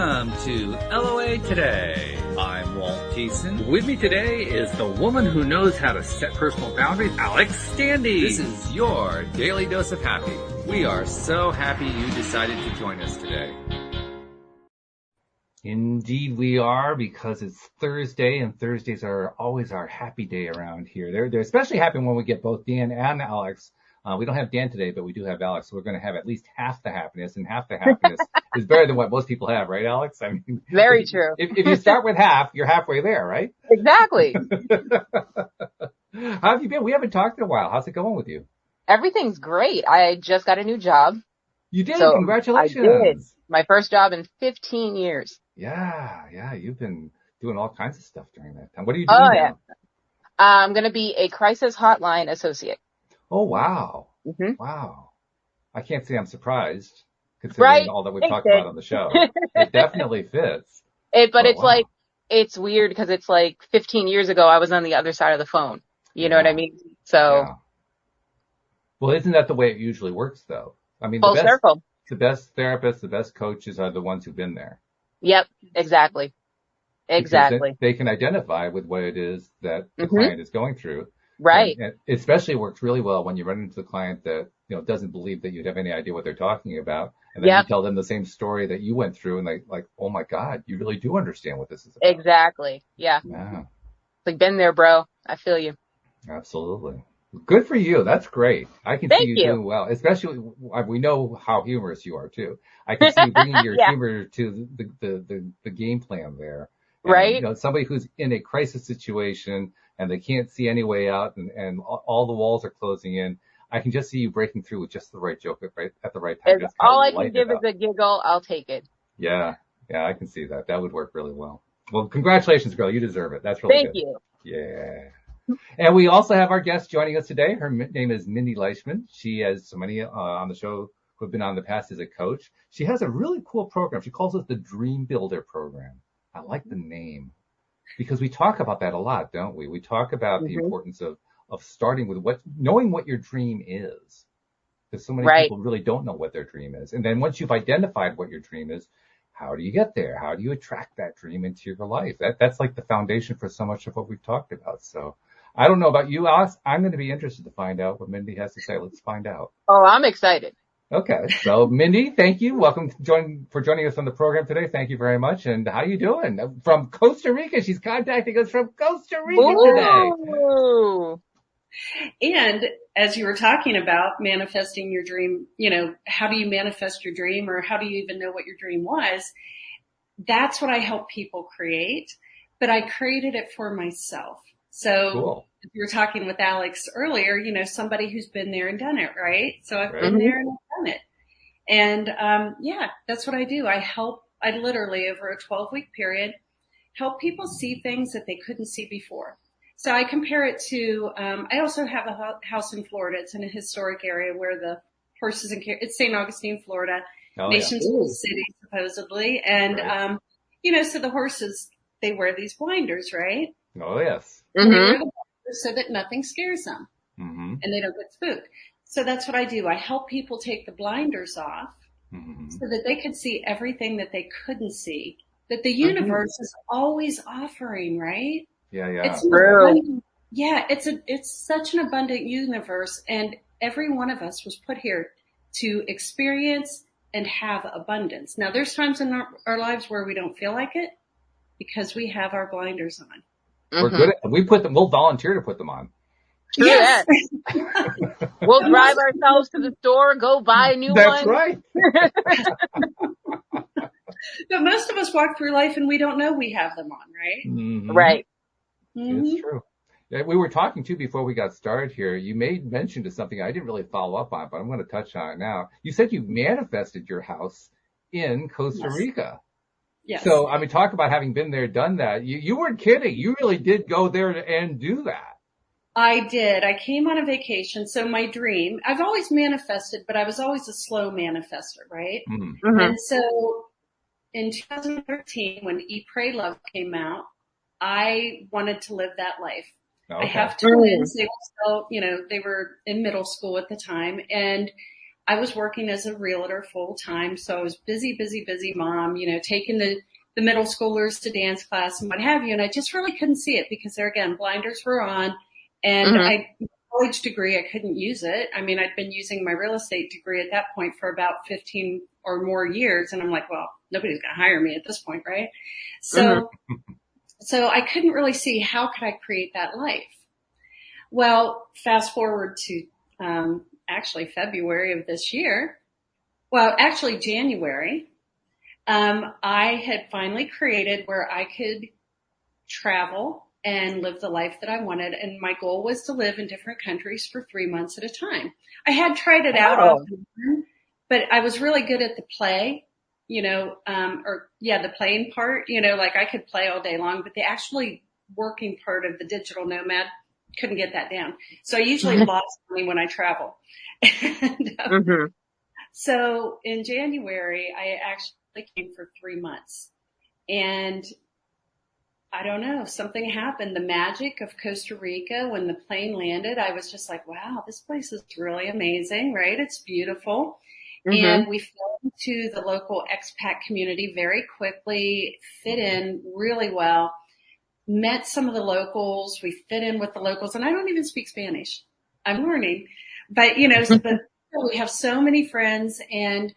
Welcome to LOA Today. I'm Walt Thiessen. With me today is the woman who knows how to set personal boundaries, Alex Standy. This is your daily dose of happy. We are so happy you decided to join us today. Indeed we are, because it's Thursday, and Thursdays are always our happy day around here. They're especially happy when we get both Dan and Alex. We don't have Dan today, but we do have Alex, so we're going to have at least half the happiness, and half the happiness is better than what most people have, right, Alex? I mean, very true. If you start with half, you're halfway there, right? Exactly. How have you been? We haven't talked in a while. How's it going with you? Everything's great. I just got a new job. You did? So Congratulations. I did. My first job in 15 years. Yeah. You've been doing all kinds of stuff during that time. What are you doing now? Yeah. I'm going to be a crisis hotline associate. Oh, wow. Mm-hmm. Wow. I can't say I'm surprised, considering all that we've talked about on the show. It definitely fits. Like, it's weird because it's like 15 years ago, I was on the other side of the phone. You know what I mean? So. Yeah. Well, isn't that the way it usually works, though? I mean, full circle. The best therapists, the best coaches are the ones who've been there. Yep, exactly. Exactly. They can identify with what it is that the client is going through. Right. And it especially works really well when you run into the client that, doesn't believe that you'd have any idea what they're talking about. And then you tell them the same story that you went through, and like, oh my God, you really do understand what this is about. Exactly. Yeah. It's like, been there, bro. I feel you. Absolutely. Good for you. That's great. I can see you doing well, especially we know how humorous you are too. I can see you bringing your humor to the game plan there. And, right. Somebody who's in a crisis situation and they can't see any way out, and all the walls are closing in. I can just see you breaking through with just the right joke at the right time. If all I can give is a giggle, I'll take it. Yeah, I can see that. That would work really well. Well, congratulations, girl. You deserve it. That's really good. Thank you. Yeah. And we also have our guest joining us today. Her name is Mindy Leishman. She has so many on the show who have been on in the past as a coach. She has a really cool program. She calls it the DreamBuilder program. I like the name because we talk about that a lot, don't we? We talk about the importance of starting with knowing what your dream is. Because so many people really don't know what their dream is. And then once you've identified what your dream is, how do you get there? How do you attract that dream into your life? That's like the foundation for so much of what we've talked about. So I don't know about you, Alex. I'm going to be interested to find out what Mindy has to say. Let's find out. Oh, I'm excited. Okay. So Mindy, thank you. Welcome for joining us on the program today. Thank you very much. And how you doing? From Costa Rica. She's contacting us from Costa Rica today. And as you were talking about manifesting your dream, how do you manifest your dream, or how do you even know what your dream was? That's what I help people create, but I created it for myself. So if you were talking with Alex earlier, somebody who's been there and done it, right? So I've been there and I've done it. And, that's what I do. I literally over a 12-week period help people see things that they couldn't see before. So I compare it to, I also have a house in Florida. It's in a historic area where the horses it's St. Augustine, Florida, nation's oldest city, supposedly. And, so the horses, they wear these blinders, right? Oh, yes. They wear the blinders so that nothing scares them and they don't get spooked. So that's what I do. I help people take the blinders off so that they could see everything that they couldn't see, that the universe is always offering, right? Yeah. It's true. It's such an abundant universe, and every one of us was put here to experience and have abundance. Now, there's times in our lives where we don't feel like it because we have our blinders on. We're good at we'll volunteer to put them on. Yes. We'll drive ourselves to the store, go buy a new one. That's right. But most of us walk through life and we don't know we have them on, right? Right. It's true. Yeah, we were talking too before we got started here. You made mention to something I didn't really follow up on, but I'm going to touch on it now. You said you manifested your house in Costa Rica. Yes. So, I mean, talk about having been there, done that. You weren't kidding. You really did go there and do that. I did. I came on a vacation. So my dream, I've always manifested, but I was always a slow manifester, right? And so in 2013, when Eat, Pray, Love came out, I wanted to live that life. Okay. I have twins. They were still, they were in middle school at the time. And I was working as a realtor full time. So I was busy mom, taking the middle schoolers to dance class and what have you. And I just really couldn't see it because there again, blinders were on and college degree, I couldn't use it. I mean, I'd been using my real estate degree at that point for about 15 or more years. And I'm like, well, nobody's going to hire me at this point, right? So I couldn't really see how could I create that life. Well, fast forward to actually February of this year. Well, actually January. I had finally created where I could travel and live the life that I wanted. And my goal was to live in different countries for 3 months at a time. I had tried it out often, but I was really good at the play, the playing part, like I could play all day long, but the actually working part of the digital nomad, couldn't get that down. So I usually lost money when I travel. And, so in January, I actually came for 3 months and I don't know, something happened. The magic of Costa Rica, when the plane landed, I was just like, wow, this place is really amazing, right? It's beautiful. And we fell into the local expat community very quickly, fit in really well, met some of the locals. We fit in with the locals and I don't even speak Spanish. I'm learning, but we have so many friends and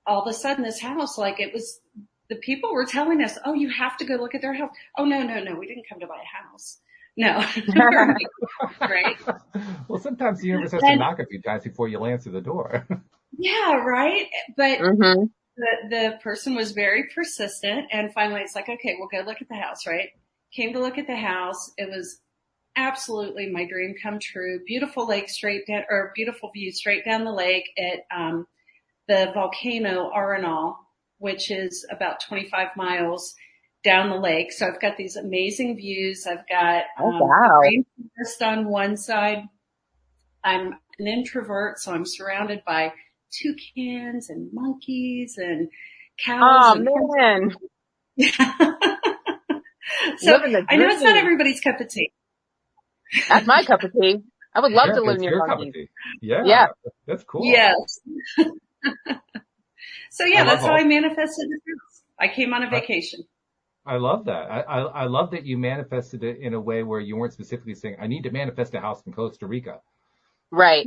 all of a sudden this house, like it was, the people were telling us, oh, you have to go look at their house. Oh, no. We didn't come to buy a house. No. Right. Well, sometimes the universe has to knock a few times before you'll answer the door. Yeah. Right. But the person was very persistent and finally it's like, okay, we'll go look at the house. Right. Came to look at the house. It was absolutely my dream come true. Beautiful lake straight down or beautiful view straight down the lake at, the volcano Arenal, which is about 25 miles down the lake. So I've got these amazing views. I've got rainforest on one side. I'm an introvert, so I'm surrounded by toucans and monkeys and cows. Oh, man. So I know it's not everybody's cup of tea. That's my cup of tea. I would love to live near monkeys. Yeah. That's cool. Yes. So that's how I manifested the house. I came on a vacation. I love that. I love that you manifested it in a way where you weren't specifically saying, I need to manifest a house in Costa Rica. Right.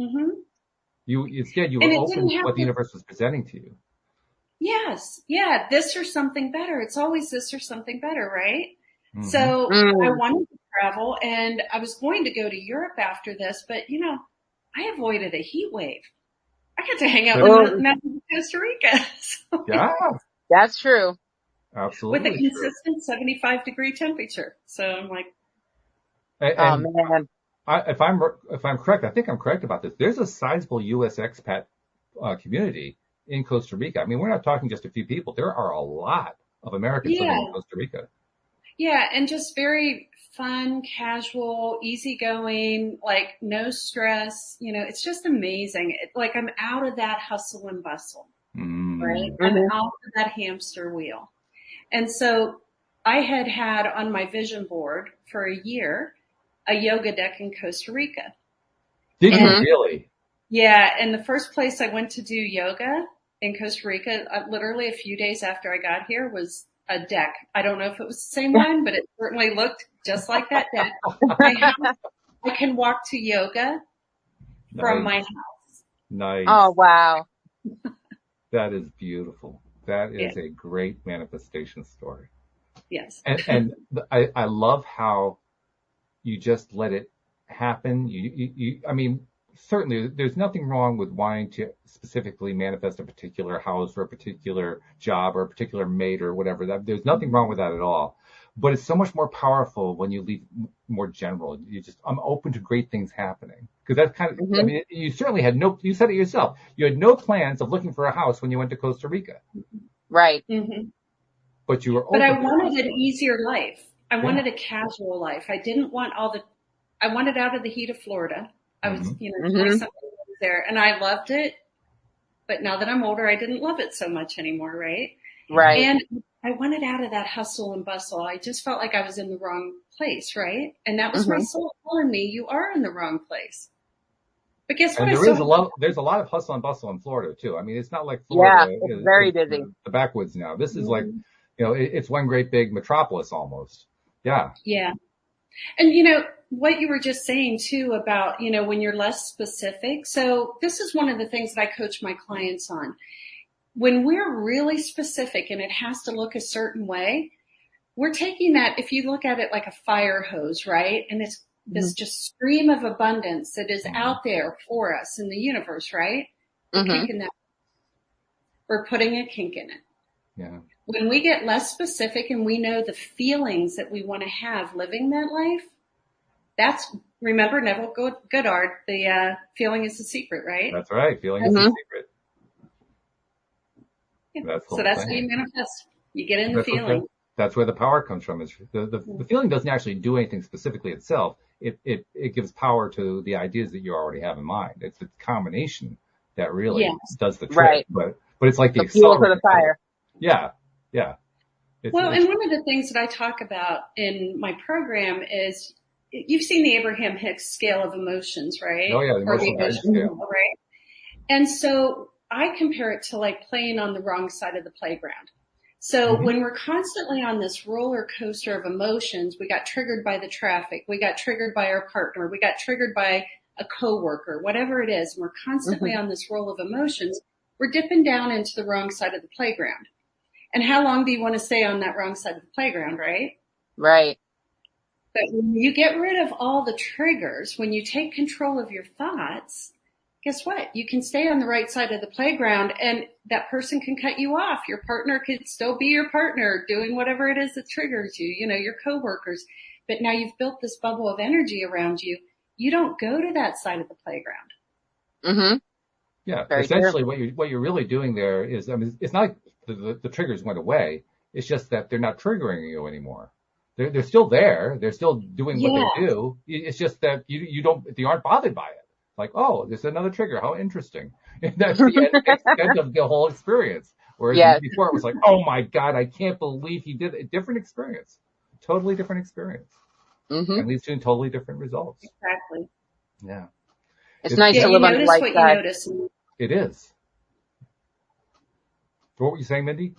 You were open to what the universe was presenting to you. Yes. Yeah. This or something better. It's always this or something better, right? So I wanted to travel and I was going to go to Europe after this, but I avoided a heat wave. I got to hang out in Costa Rica. So, yeah. That's true. Absolutely. With a consistent 75 degree temperature. So I'm like, and man. If I'm correct, I think I'm correct about this. There's a sizable U.S. expat community in Costa Rica. I mean, we're not talking just a few people. There are a lot of Americans living in Costa Rica. Yeah, and just very fun, casual, easygoing, like no stress. It's just amazing. Like I'm out of that hustle and bustle, right? I'm out of that hamster wheel. And so I had on my vision board for a year a yoga deck in Costa Rica. Did you really? Yeah, and the first place I went to do yoga in Costa Rica, literally a few days after I got here, was a deck. I don't know if it was the same one, but it certainly looked just like that deck. I can walk to yoga from my house. Nice. Oh, wow. That is beautiful. That is a great manifestation story. Yes. And I love how you just let it happen. I mean, certainly there's nothing wrong with wanting to specifically manifest a particular house or a particular job or a particular mate or whatever. There's nothing wrong with that at all. But it's so much more powerful when you leave more general. I'm open to great things happening. Because that's kind of, I mean, you certainly had you said it yourself. You had no plans of looking for a house when you went to Costa Rica. Right. But you were open. But I wanted an easier life. I wanted a casual life. I didn't want I wanted out of the heat of Florida. I was, 20-something there and I loved it. But now that I'm older, I didn't love it so much anymore. Right. Right. And I wanted out of that hustle and bustle. I just felt like I was in the wrong place. Right. And that was my soul telling me you are in the wrong place. But guess what? And there's a lot of hustle and bustle in Florida too. I mean, it's not like Yeah, Florida it's very is busy. the backwoods now. This is like, it's one great big metropolis almost. Yeah. Yeah. And what you were just saying too about, when you're less specific. So this is one of the things that I coach my clients on. When we're really specific and it has to look a certain way, we're taking that, if you look at it like a fire hose, right? And it's this just stream of abundance that is out there for us in the universe, right? We're kicking that. We're putting a kink in it. Yeah. When we get less specific and we know the feelings that we want to have living that life, remember Neville Goddard, the feeling is the secret, right? That's right. Feeling is the secret. Yeah. So that's how you manifest. You get in the feeling. That's where the power comes from. Is the feeling doesn't actually do anything specifically itself. It gives power to the ideas that you already have in mind. It's the combination that really does the trick. Right. But it's like the fuel for the fire. Yeah. Yeah. And one of the things that I talk about in my program is, you've seen the Abraham Hicks scale of emotions, right? Oh yeah, the emotional scale. Right? And so I compare it to like playing on the wrong side of the playground. So when we're constantly on this roller coaster of emotions, we got triggered by the traffic, we got triggered by our partner, we got triggered by a coworker, whatever it is, and we're constantly on this roll of emotions, we're dipping down into the wrong side of the playground. And how long do you want to stay on that wrong side of the playground, right? Right. But when you get rid of all the triggers, when you take control of your thoughts, guess what? You can stay on the right side of the playground and that person can cut you off. Your partner could still be your partner doing whatever it is that triggers you, your coworkers. But now you've built this bubble of energy around you. You don't go to that side of the playground. Mm-hmm. Yeah. Very essentially what you're really doing there is, I mean, it's not like the triggers went away. It's just that they're not triggering you anymore. They're still there. They're still doing what they do. It's just that you aren't bothered by it. Like, oh, there's another trigger. How interesting. And that's the extent of the whole experience. Whereas before it was like, oh my God, I can't believe he did a different experience. Totally different experience. Mm-hmm. And leads to totally different results. Exactly. Yeah. It's nice to live on the light side. It is. What were you saying, Mindy?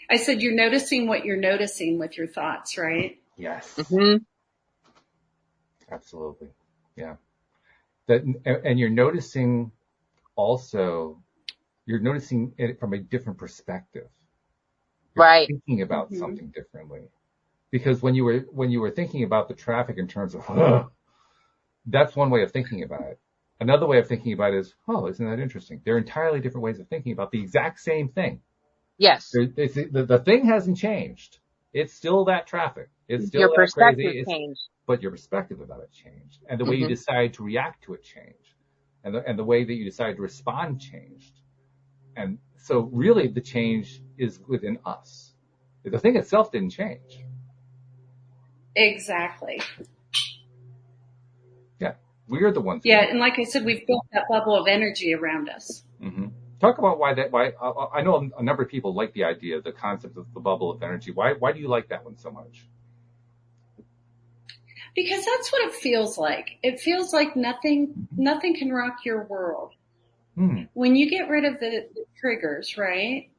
I said you're noticing what you're noticing with your thoughts, right? Yes. Mm-hmm. Absolutely. Yeah. And you're noticing it from a different perspective. You're thinking about something differently. Because when you were thinking about the traffic in terms of, that's one way of thinking about it. Another way of thinking about it is, isn't that interesting? They're entirely different ways of thinking about the exact same thing. Yes. The thing hasn't changed. It's still that traffic. It's still your perspective crazy. changed. But your perspective about it changed. And the way you decide to react to it changed. And the way that you decide to respond changed. And so really the change is within us. The thing itself didn't change. Exactly. Yeah. We're the ones. Yeah. And like I said, we've built that bubble of energy around us. Mm-hmm. Talk about why I know a number of people like the idea, the concept of the bubble of energy. Why do you like that one so much? Because that's what it feels like. It feels like nothing can rock your world. When you get rid of the triggers, right?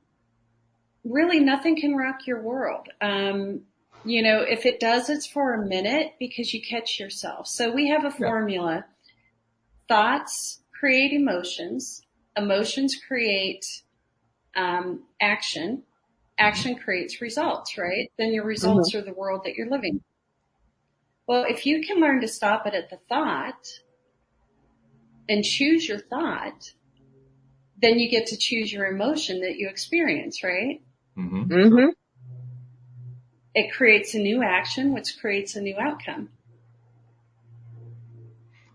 Really nothing can rock your world. If it does, it's for a minute because you catch yourself. So we have a formula. Thoughts create emotions. Emotions create action. Action creates results, right? Then your results are the world that you're living. Well, if you can learn to stop it at the thought and choose your thought, then you get to choose your emotion that you experience, right? Mm-hmm. Mm-hmm. It creates a new action, which creates a new outcome.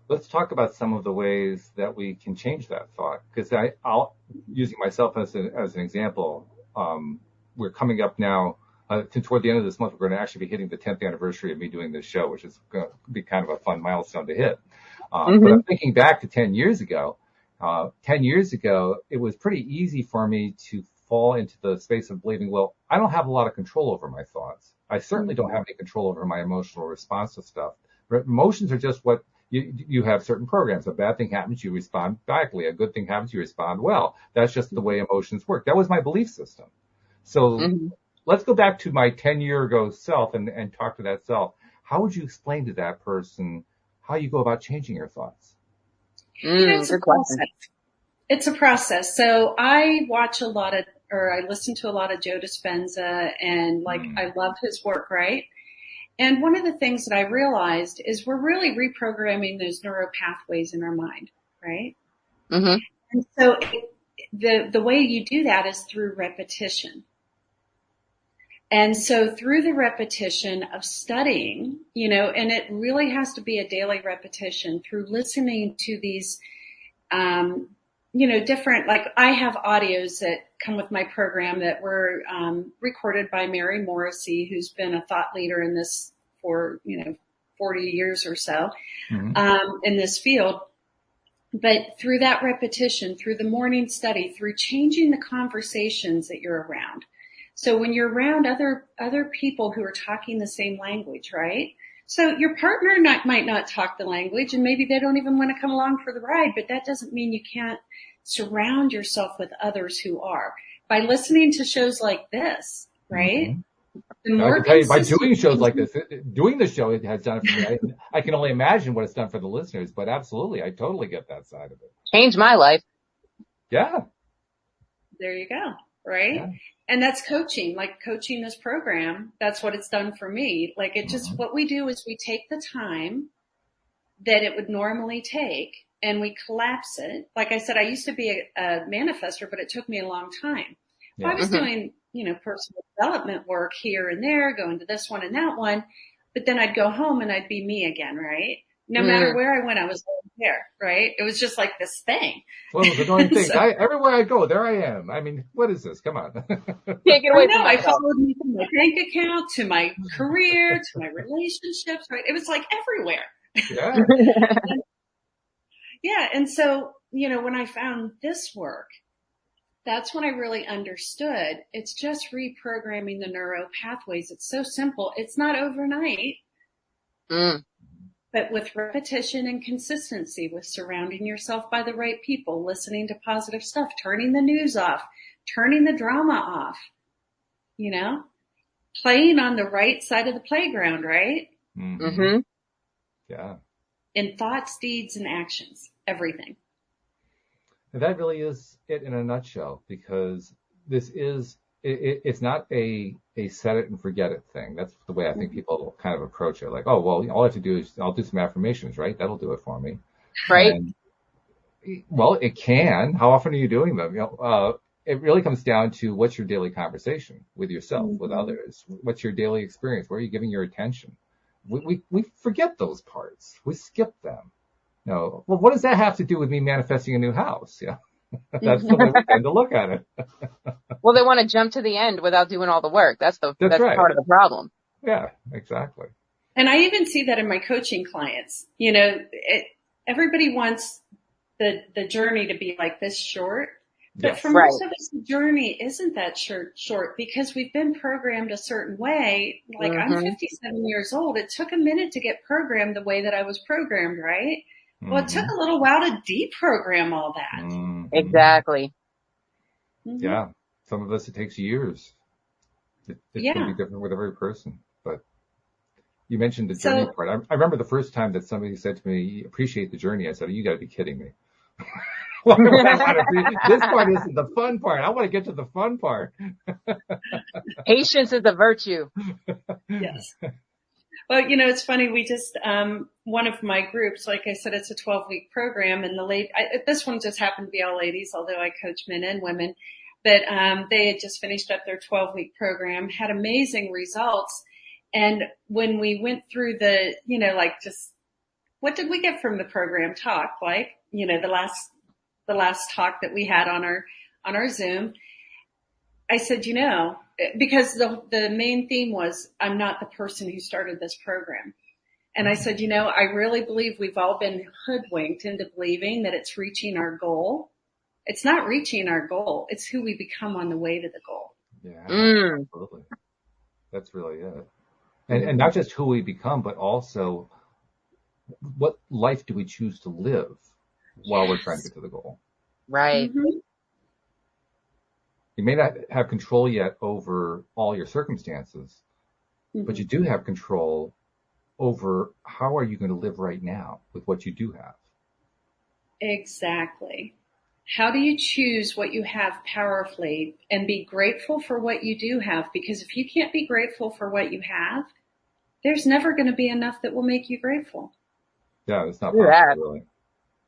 Let's talk about some of the ways that we can change that thought. Because I'll using myself as an example. We're coming up now. Toward the end of this month, we're going to actually be hitting the 10th anniversary of me doing this show, which is going to be kind of a fun milestone to hit. But I'm thinking back to 10 years ago. 10 years ago, it was pretty easy for me to fall into the space of believing, well, I don't have a lot of control over my thoughts. I certainly don't have any control over my emotional response to stuff. Emotions are just what You have certain programs. A bad thing happens, you respond badly. A good thing happens, you respond well. That's just the way emotions work. That was my belief system. So Mm-hmm. let's go back to my 10-year ago self and talk to that self. How would you explain to that person how you go about changing your thoughts? It's a Good question. process. It's a process. So I listen to a lot of Joe Dispenza, and I love his work, right? And one of the things that I realized is we're really reprogramming those neural pathways in our mind, right? Mm-hmm. And so the way you do that is through repetition. And so through the repetition of studying, and it really has to be a daily repetition through listening to these, different, like I have audios that come with my program that were recorded by Mary Morrissey, who's been a thought leader in this for, 40 years or so, in this field. But through that repetition, through the morning study, through changing the conversations that you're around. So when you're around other people who are talking the same language, right? So your partner might not talk the language, and maybe they don't even want to come along for the ride, but that doesn't mean you can't surround yourself with others who are. By listening to shows like this, right? The more I can tell you, by doing shows like this, doing the show, it has done it for me. I can only imagine what it's done for the listeners, but absolutely, I totally get that side of it. Changed my life. Yeah. There you go. Right. Yeah. And that's coaching, like coaching this program. That's what it's done for me. Like it just, what we do is we take the time that it would normally take and we collapse it. Like I said, I used to be a manifestor, but it took me a long time. Yeah. I was doing, personal development work here and there, going to this one and that one, but then I'd go home and I'd be me again, right? No matter where I went, I was there, right? It was just like this thing. Well, it was annoying thing. Everywhere I go, there I am. I mean, what is this? Come on. Can't get away from I followed me from my bank account to my career to my relationships, right? It was like everywhere. Yeah. Yeah. And so, when I found this work, that's when I really understood it's just reprogramming the neuro pathways. It's so simple. It's not overnight. But with repetition and consistency, with surrounding yourself by the right people, listening to positive stuff, turning the news off, turning the drama off, playing on the right side of the playground, right? Mm-hmm. Yeah. In thoughts, deeds, and actions, everything. And that really is it in a nutshell, because this is, it's not a set it and forget it thing. That's the way I think people kind of approach it. Like, oh, well, all I have to do is I'll do some affirmations, right? That'll do it for me. Right. And, well, it can. How often are you doing them? It really comes down to what's your daily conversation with yourself, with others. What's your daily experience? Where are you giving your attention? We forget those parts. We skip them. No. Well, what does that have to do with me manifesting a new house? Yeah. That's the way we tend to look at it. Well, they want to jump to the end without doing all the work. That's right. Part of the problem. Yeah, exactly. And I even see that in my coaching clients. Everybody wants the journey to be like this short. But for most of us, the journey isn't that short because we've been programmed a certain way. Like I'm 57 years old. It took a minute to get programmed the way that I was programmed, right? Well, it took a little while to deprogram all that. Exactly. Yeah. Some of us, it takes years. It can be different with every person. But you mentioned the journey part. I remember the first time that somebody said to me, appreciate the journey. I said, you got to be kidding me. This part isn't the fun part. I want to get to the fun part. Patience is a virtue. Yes. Well, it's funny. We just, one of my groups, like I said, it's a 12-week program, and this one just happened to be all ladies, although I coach men and women, but, they had just finished up their 12-week program, had amazing results. And when we went through the, what did we get from the program talk? Like, the last talk that we had on our Zoom, I said, because the main theme was, I'm not the person who started this program. And I said, I really believe we've all been hoodwinked into believing that it's reaching our goal. It's not reaching our goal. It's who we become on the way to the goal. Yeah, absolutely. That's really it. And not just who we become, but also what life do we choose to live while we're trying to get to the goal? Right. Mm-hmm. You may not have control yet over all your circumstances, but you do have control over how are you going to live right now with what you do have. Exactly. How do you choose what you have powerfully and be grateful for what you do have? Because if you can't be grateful for what you have, there's never going to be enough that will make you grateful. Yeah, it's not Do possible, that. really.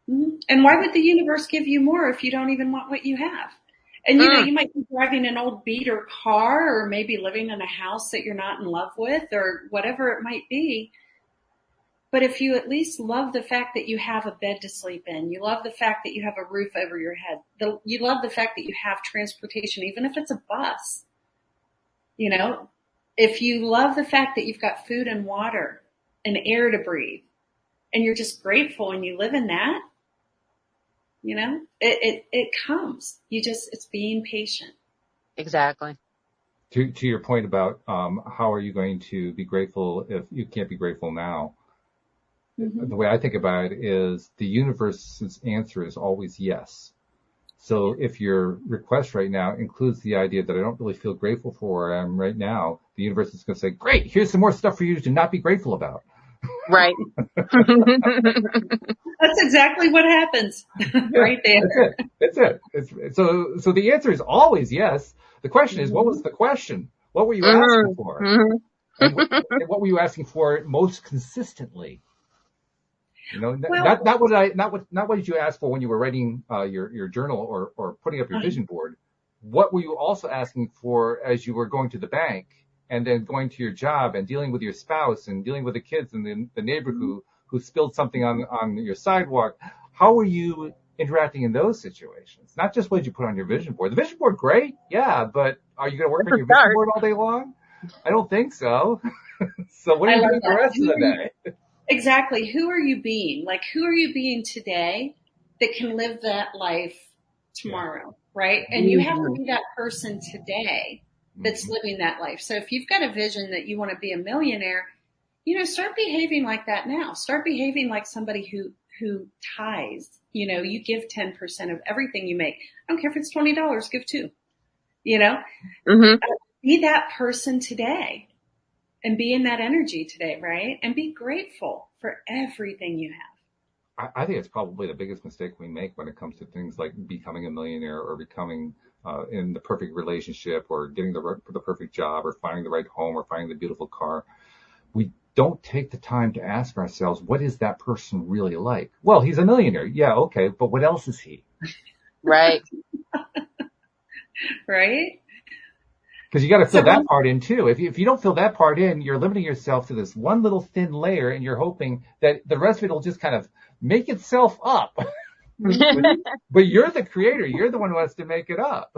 Mm-hmm. And why would the universe give you more if you don't even want what you have? And you know, you might be driving an old beater car or maybe living in a house that you're not in love with or whatever it might be. But if you at least love the fact that you have a bed to sleep in, you love the fact that you have a roof over your head, you love the fact that you have transportation, even if it's a bus, you know, if you love the fact that you've got food and water and air to breathe and you're just grateful and you live in that, you know, it comes. It's being patient. Exactly. To your point about how are you going to be grateful if you can't be grateful now? Mm-hmm. The way I think about it is the universe's answer is always yes. So if your request right now includes the idea that I don't really feel grateful for where I am right now, the universe is going to say, great, here's some more stuff for you to not be grateful about. Right. That's exactly what happens right there. That's it. So the answer is always yes. The question is, what was the question? What were you asking for? And what were you asking for most consistently? You know, Well, not what did you ask for when you were writing your journal or putting up your vision board? What were you also asking for as you were going to the bank and then going to your job and dealing with your spouse and dealing with the kids and the neighbor who spilled something on your sidewalk? How were you interacting in those situations? Not just what did you put on your vision board. The vision board, great, yeah, but are you going to work on your vision board all day long? I don't think so. So what are you doing the rest of the day? Exactly. Who are you being? Like, who are you being today that can live that life tomorrow, right? And you have to be that person today that's living that life. So if you've got a vision that you want to be a millionaire, you know, start behaving like that now. Start behaving like somebody who tithes. You know, you give 10% of everything you make. I don't care if it's $20, give 2. You know, be that person today. And be in that energy today, right? And be grateful for everything you have. I think it's probably the biggest mistake we make when it comes to things like becoming a millionaire or becoming in the perfect relationship or getting the perfect job or finding the right home or finding the beautiful car. We don't take the time to ask ourselves, what is that person really like? Well, he's a millionaire. Yeah, okay. But what else is he? Right. Right? Because you got to fill that part in too. If you don't fill that part in, you're limiting yourself to this one little thin layer, and you're hoping that the rest of it will just kind of make itself up. But you're the creator. You're the one who has to make it up.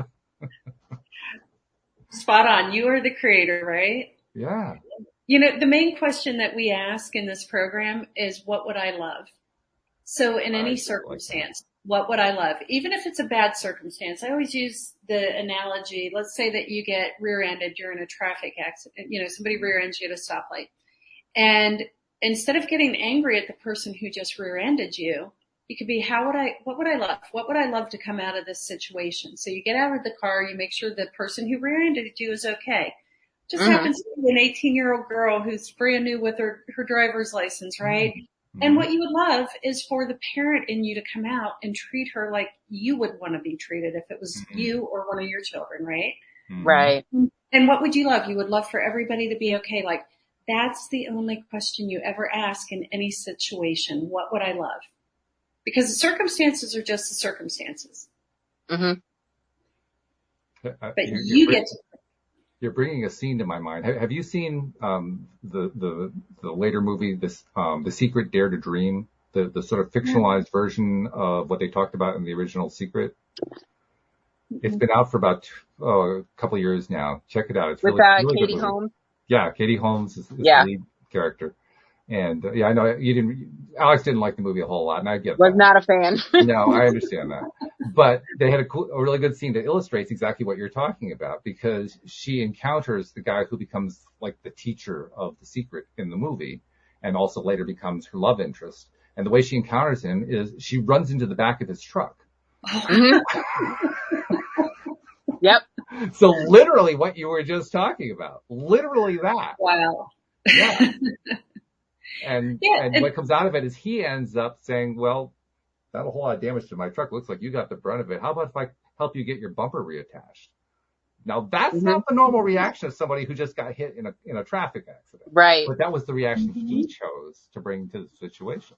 Spot on. You are the creator, right? Yeah. You know, the main question that we ask in this program is, what would I love? So in any circumstance, what would I love? Even if it's a bad circumstance, I always use the analogy. Let's say that you get rear-ended during a traffic accident. You know, somebody rear-ends you at a stoplight. And instead of getting angry at the person who just rear-ended you, you could be, what would I love? What would I love to come out of this situation? So you get out of the car, you make sure the person who rear-ended you is okay. Just happens to be an 18-year-old girl who's brand new with her driver's license, right? And what you would love is for the parent in you to come out and treat her like you would want to be treated if it was you or one of your children, right? Right. And what would you love? You would love for everybody to be okay. Like, that's the only question you ever ask in any situation. What would I love? Because the circumstances are just the circumstances. But you get to. You're bringing a scene to my mind. Have you seen the later movie, The Secret, Dare to Dream, the sort of fictionalized version of what they talked about in the original Secret? It's been out for about a couple of years now. Check it out. It's With really Katie good movie. Holmes. Yeah, Katie Holmes is the lead character. And yeah, I know Alex didn't like the movie a whole lot, and I get that. Was not a fan. No, I understand that. But they had a really good scene that illustrates exactly what you're talking about, because she encounters the guy who becomes like the teacher of The Secret in the movie. and also later becomes her love interest. And the way she encounters him is she runs into the back of his truck. Mhm. Yep. So literally what you were just talking about, literally that. Wow. Yeah. And Yeah, and and what comes out of it is he ends up saying, well, not a whole lot of damage to my truck. Looks like you got the brunt of it. How about if I help you get your bumper reattached? Now that's Mhm. not the normal reaction of somebody who just got hit in a traffic accident. Right. But that was the reaction he chose to bring to the situation.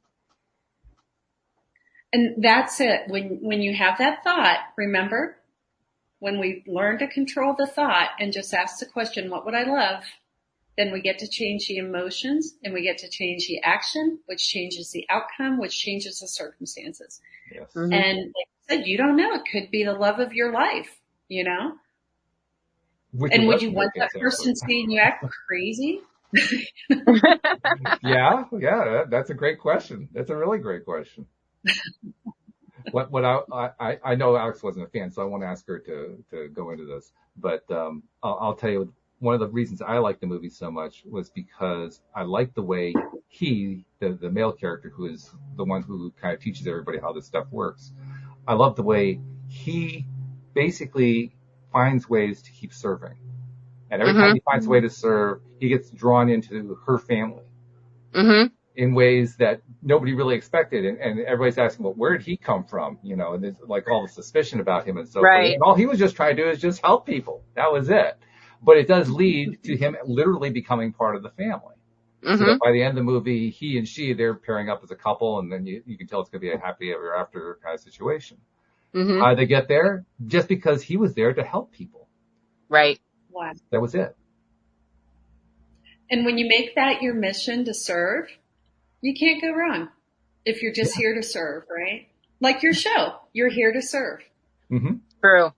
and that's it. When you have that thought, remember, when we learn to control the thought and just ask the question, what would I love? Then we get to change the emotions and we get to change the action, which changes the outcome, which changes the circumstances. Yes. Mhm. And like I said, you don't know. It could be the love of your life, you know? Which And would doesn't you want make that sense. person saying you act crazy? Yeah, that's a great question. That's a really great question. What I know Alex wasn't a fan, so I won't ask her to go into this. But I'll tell you, one of the reasons I liked the movie so much was because I liked the way the male character, who is the one who kind of teaches everybody how this stuff works, I love the way he basically finds ways to keep serving. And every time Mhm. he finds a way to serve, he gets drawn into her family Mhm. in ways that nobody really expected. And everybody's asking, well, where did he come from? You know, and there's like all the suspicion about him and so forth. Right. And all he was just trying to do is just help people. That was it. But it does lead to him literally becoming part of the family. So that Mhm. by the end of the movie, he and she, they're pairing up as a couple, and then you can tell it's going to be a happy ever after kind of situation. Mhm. How did they get there? Just because he was there to help people. Right. Wow. That was it. And when you make that your mission to serve, you can't go wrong if you're just here to serve, right? Like your show, you're here to serve. Mm-hmm. True.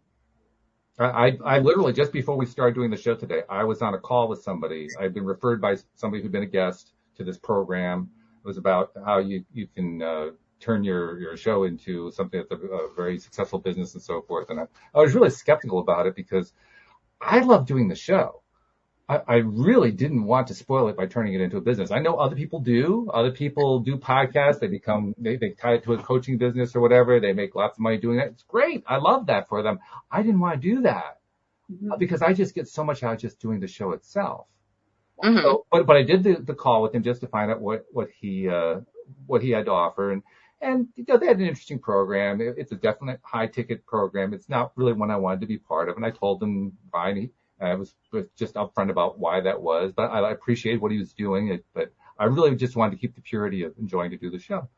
I literally, just before we started doing the show today, I was on a call with somebody. I'd been referred by somebody who'd been a guest to this program. It was about how you can turn your show into something that's a very successful business and so forth. And I was really skeptical about it because I love doing the show. I really didn't want to spoil it by turning it into a business. I know other people do. Other people do podcasts. They tie it to a coaching business or whatever. They make lots of money doing that. It's great. I love that for them. I didn't want to do that because I just get so much out of just doing the show itself. Mhm. So, but I did the call with him just to find out what he had to offer. And you know, they had an interesting program. It's a definite high ticket program. It's not really one I wanted to be part of. And I told him fine. I was just upfront about why that was, but I appreciated what he was doing. But I really just wanted to keep the purity of enjoying to do the show.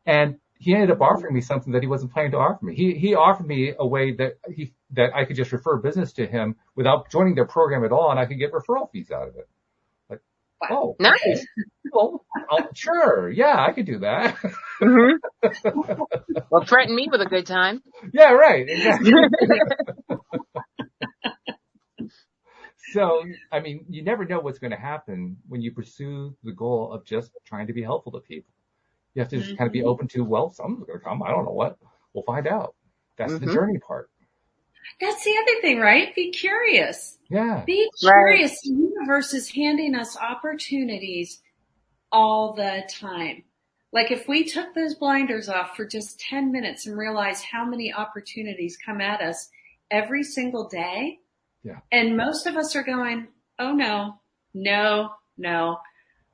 And he ended up offering me something that he wasn't planning to offer me. He offered me a way that I could just refer business to him without joining their program at all, and I could get referral fees out of it. Like, oh, Nice. okay. Well, sure, yeah, I could do that. Mhm. Well, threaten me with a good time. Yeah, right, exactly. So, I mean, you never know what's going to happen when you pursue the goal of just trying to be helpful to people. You have to just kind of be open to, well, someone's going to come. I don't know what. We'll find out. That's the journey part. That's the other thing, right? Be curious. Yeah. Be curious. The universe is handing us opportunities all the time. Like if we took those blinders off for just 10 minutes and realized how many opportunities come at us every single day. Yeah. And most of us are going, oh no,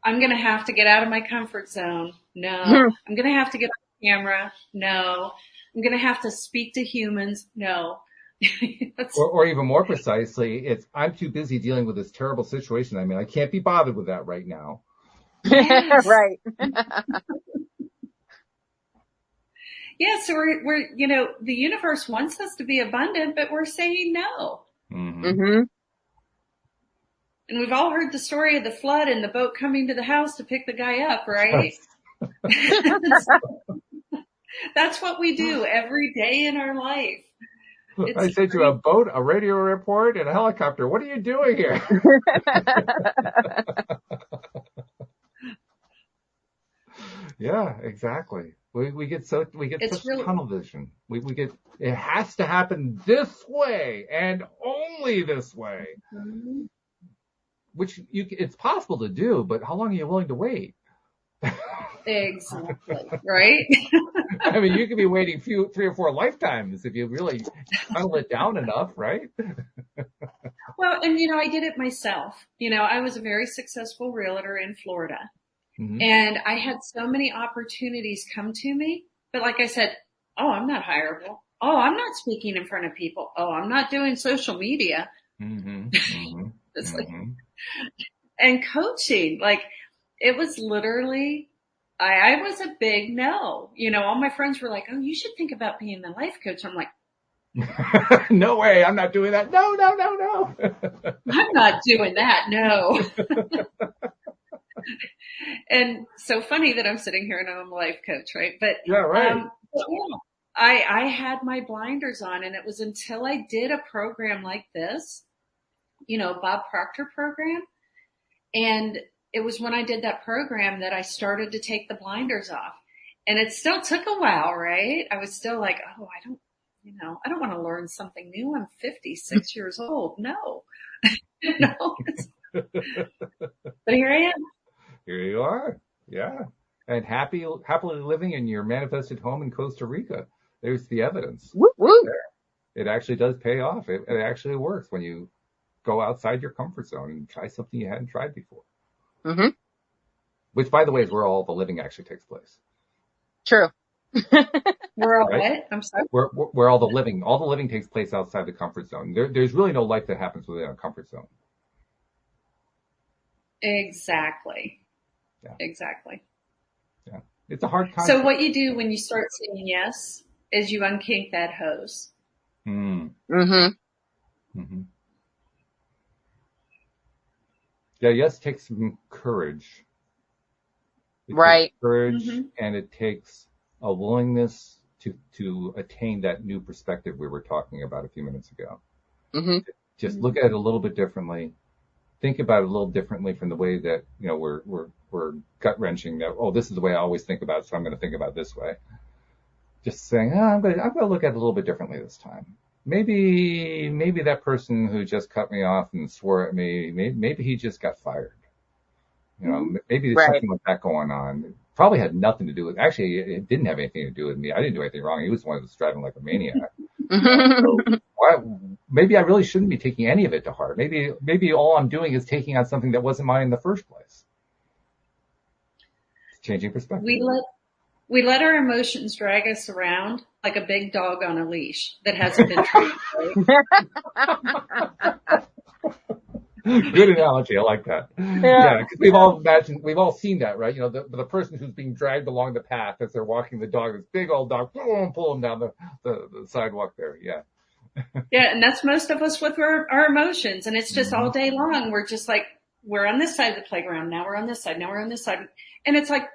I'm going to have to get out of my comfort zone. No, I'm going to have to get on camera. No, I'm going to have to speak to humans. No. or even more precisely, I'm too busy dealing with this terrible situation. I mean, I can't be bothered with that right now. Yes. Right. Yeah, so we're, you know, the universe wants us to be abundant, but we're saying no. Mm-hmm. Mhm. And we've all heard the story of the flood and the boat coming to the house to pick the guy up, right? That's what we do every day in our life. I sent you a boat, a radio report, and a helicopter. What are you doing here? Yeah, exactly. We get such really tunnel vision. We get, it has to happen this way and only this way, which it's possible to do, but how long are you willing to wait? Exactly. Right? I mean, you could be waiting 3 or 4 lifetimes if you really tunnel it down enough, right? Well, and I did it myself. I was a very successful realtor in Florida, Mm-hmm. and I had so many opportunities come to me. But like I said, oh, I'm not hireable. Oh, I'm not speaking in front of people. Oh, I'm not doing social media. Mm-hmm. Mm-hmm. It's like, Mm-hmm. and coaching, like it was literally, I was a big no. All my friends were like, oh, you should think about being a life coach. I'm like, No way, I'm not doing that. No, no, no, no. I'm not doing that. No. And so funny that I'm sitting here and I'm a life coach, right? Yeah, right. But yeah, I had my blinders on, and it was until I did a program like this, Bob Proctor program. And it was when I did that program that I started to take the blinders off. And it still took a while, right? I was still like, oh, I don't want to learn something new. I'm 56 years old. No. But here I am. Here you are. Yeah. And happily living in your manifested home in Costa Rica. There's the evidence. Woo woo. It actually does pay off. It actually works when you go outside your comfort zone and try something you hadn't tried before. Mm-hmm. Which, by the way, is where all the living actually takes place. True. We're all Right? what? I'm sorry. Where all the living takes place outside the comfort zone. There's really no life that happens within a comfort zone. Exactly. Yeah. Exactly. Yeah. It's a hard concept. So what you do when you start saying yes is you unkink that hose. Mm. Mm-hmm. Mm-hmm. Yeah, yes takes some courage. It Right. takes courage, Mm-hmm. and it takes a willingness to attain that new perspective we were talking about a few minutes ago. Mm-hmm. Just look at it a little bit differently. Think about it a little differently from the way that, we're gut wrenching that, oh, this is the way I always think about it, so I'm going to think about it this way. Just saying, I'm going to look at it a little bit differently this time. Maybe that person who just cut me off and swore at me, maybe he just got fired. Maybe there's Right. something like that going on. It probably had nothing to do with, actually, it didn't have anything to do with me. I didn't do anything wrong. He was the one that was driving like a maniac. So maybe I really shouldn't be taking any of it to heart. Maybe all I'm doing is taking on something that wasn't mine in the first place. It's changing perspective. We let our emotions drag us around like a big dog on a leash that hasn't been trained. Right? Good analogy. I like that. Yeah, because we've all seen that, right? The person who's being dragged along the path as they're walking the dog, this big old dog, pull them down the sidewalk there. Yeah. Yeah, and that's most of us with our emotions. And it's just all day long. We're just like, we're on this side of the playground. Now we're on this side. Now we're on this side. And it's like,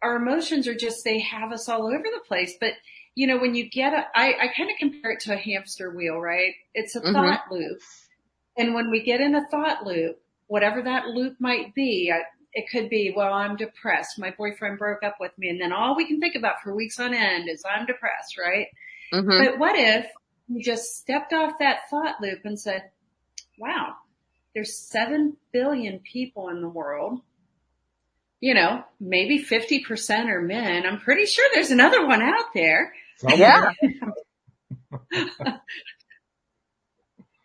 our emotions are just, they have us all over the place. But, when you get I kind of compare it to a hamster wheel, right? It's a thought loop. And when we get in a thought loop, whatever that loop might be, it could be, well, I'm depressed. My boyfriend broke up with me. And then all we can think about for weeks on end is I'm depressed, right? Mm-hmm. But what if you just stepped off that thought loop and said, wow, there's 7 billion people in the world. Maybe 50% are men. I'm pretty sure there's another one out there. Yeah.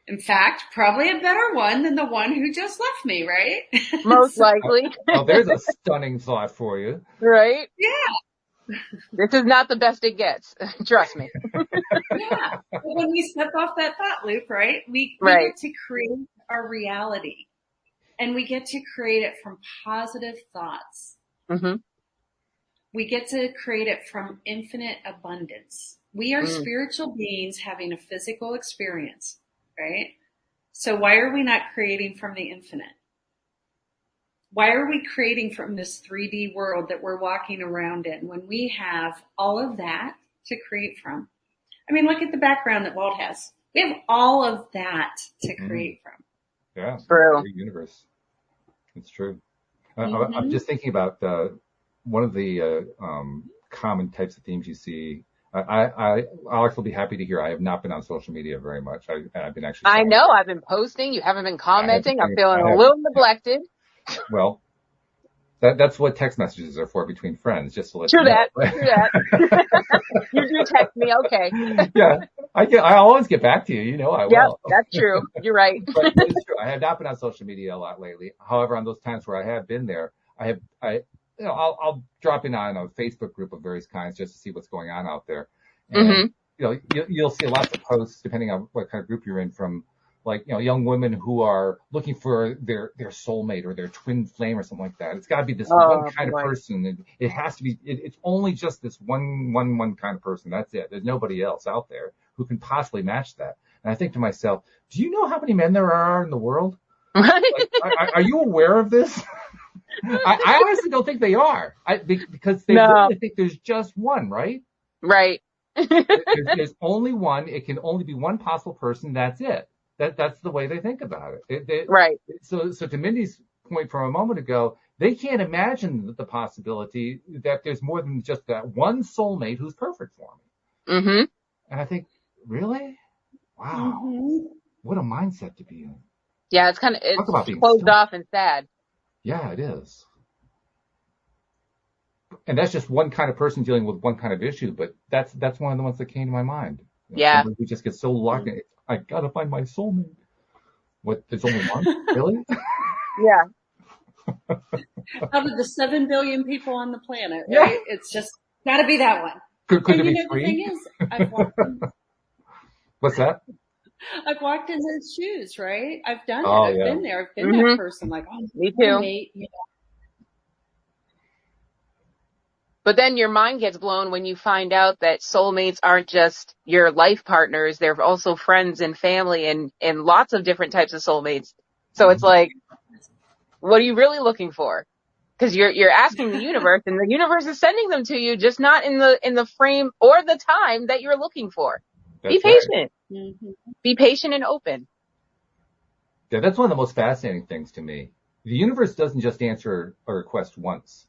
In fact, probably a better one than the one who just left me, right? Most likely. Oh, there's a stunning thought for you. Right? Yeah. This is not the best it gets. Trust me. Yeah. But when we step off that thought loop, right, we Right. get to create our reality. And we get to create it from positive thoughts. Mm-hmm. We get to create it from infinite abundance. We are spiritual beings having a physical experience, right? So why are we not creating from the infinite? Why are we creating from this 3D world that we're walking around in when we have all of that to create from? I mean, look at the background that Walt has. We have all of that to create from. Yeah. True. The universe. It's true. I'm just thinking about one of the common types of themes you see. I'll actually be happy to hear I have not been on social media very much. I've been actually. I know. I've been posting. You haven't been commenting. I'm feeling a little neglected. Well, That's what text messages are for between friends, just to let True you know. that. True that. You do text me, okay. Yeah, I always get back to you. You know I Yep, will. that's true. You're right. But it's true. I have not been on social media a lot lately. However, on those times where I have been there, I'll drop in on a Facebook group of various kinds just to see what's going on out there. And, you'll see lots of posts depending on what kind of group you're in from, like, young women who are looking for their soulmate or their twin flame or something like that. It's got to be this one kind of person. It has to be, it's only just this one kind of person. That's it. There's nobody else out there who can possibly match that. And I think to myself, do you know how many men there are in the world? Like, are you aware of this? I honestly don't think they are. Because they really think there's just one, right? Right. There's only one. It can only be one possible person. That's it. That's the way they think about it. Right. So to Mindy's point from a moment ago, they can't imagine the possibility that there's more than just that one soulmate who's perfect for me. Mm-hmm. And I think, really? Wow. Mm-hmm. What a mindset to be in. Yeah, it's closed off and sad. Yeah, it is. And that's just one kind of person dealing with one kind of issue, but that's one of the ones that came to my mind. Somebody who just gets so locked in. I gotta find my soulmate. What? There's only one? Really? Yeah. Out of the 7 billion people on the planet, right? It's just gotta be that one. Could it be the thing is, I've walked in. What's that? I've walked in those shoes, right? I've done it. I've been there. I've been that person. Like, me too. Mate, But then your mind gets blown when you find out that soulmates aren't just your life partners. They're also friends and family and lots of different types of soulmates. So it's like, what are you really looking for? Because you're asking the universe, and the universe is sending them to you, just not in the frame or the time that you're looking for. Be patient. Right. Be patient and open. Yeah, that's one of the most fascinating things to me. The universe doesn't just answer a request once.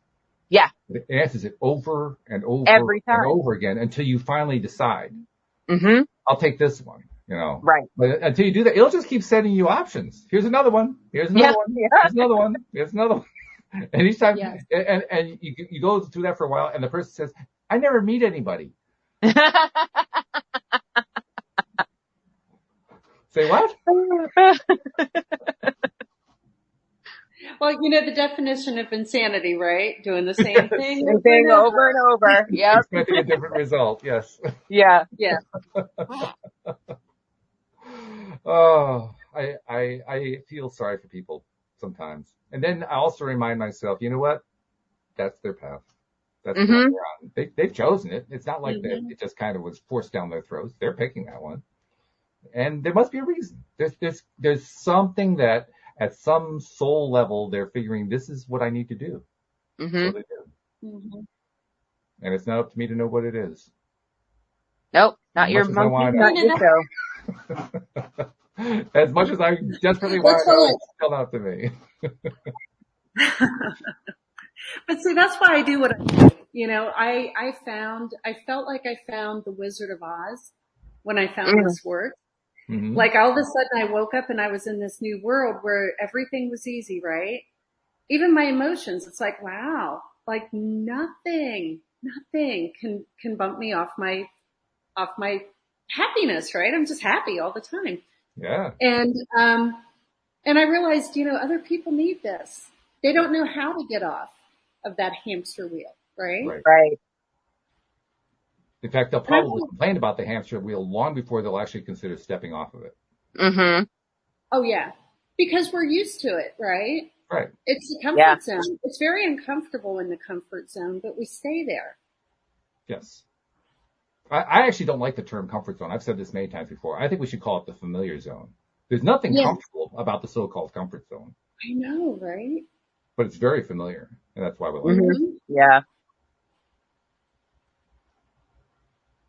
Yeah. It answers it over and over every time. And over again until you finally decide. Mm-hmm. I'll take this one, Right. But until you do that, it'll just keep sending you options. Here's another one. Here's another one. Yeah. Here's another one. Here's another one. And each time, and you go through that for a while, and the person says, I never meet anybody. Say what? Well, the definition of insanity, right? Doing the same thing. Same thing over and over. Yeah. Expecting a different result. Yes. Yeah. Yeah. Oh, I feel sorry for people sometimes. And then I also remind myself, you know what? That's their path. That's what they're on. They've chosen it. It's not like that it just kind of was forced down their throats. They're picking that one. And there must be a reason. There's something that at some soul level, they're figuring this is what I need to do. Mm-hmm. So they do. Mm-hmm. And it's not up to me to know what it is. Nope, not your monkey, not your show. As much as I desperately want to know, it's still not to me. But see, that's why I do what I do. I felt like I found the Wizard of Oz when I found this work. Mm-hmm. Like all of a sudden I woke up and I was in this new world where everything was easy, right? Even my emotions, it's like, wow, like nothing can bump me off my happiness, right? I'm just happy all the time. Yeah. And I realized, other people need this. They don't know how to get off of that hamster wheel, right? Right. In fact, they'll probably complain about the hamster wheel long before they'll actually consider stepping off of it. Mm-hmm. Oh, yeah. Because we're used to it, right? Right. It's the comfort zone. It's very uncomfortable in the comfort zone, but we stay there. Yes. I actually don't like the term comfort zone. I've said this many times before. I think we should call it the familiar zone. There's nothing comfortable about the so-called comfort zone. I know, right? But it's very familiar, and that's why we like it. Yeah.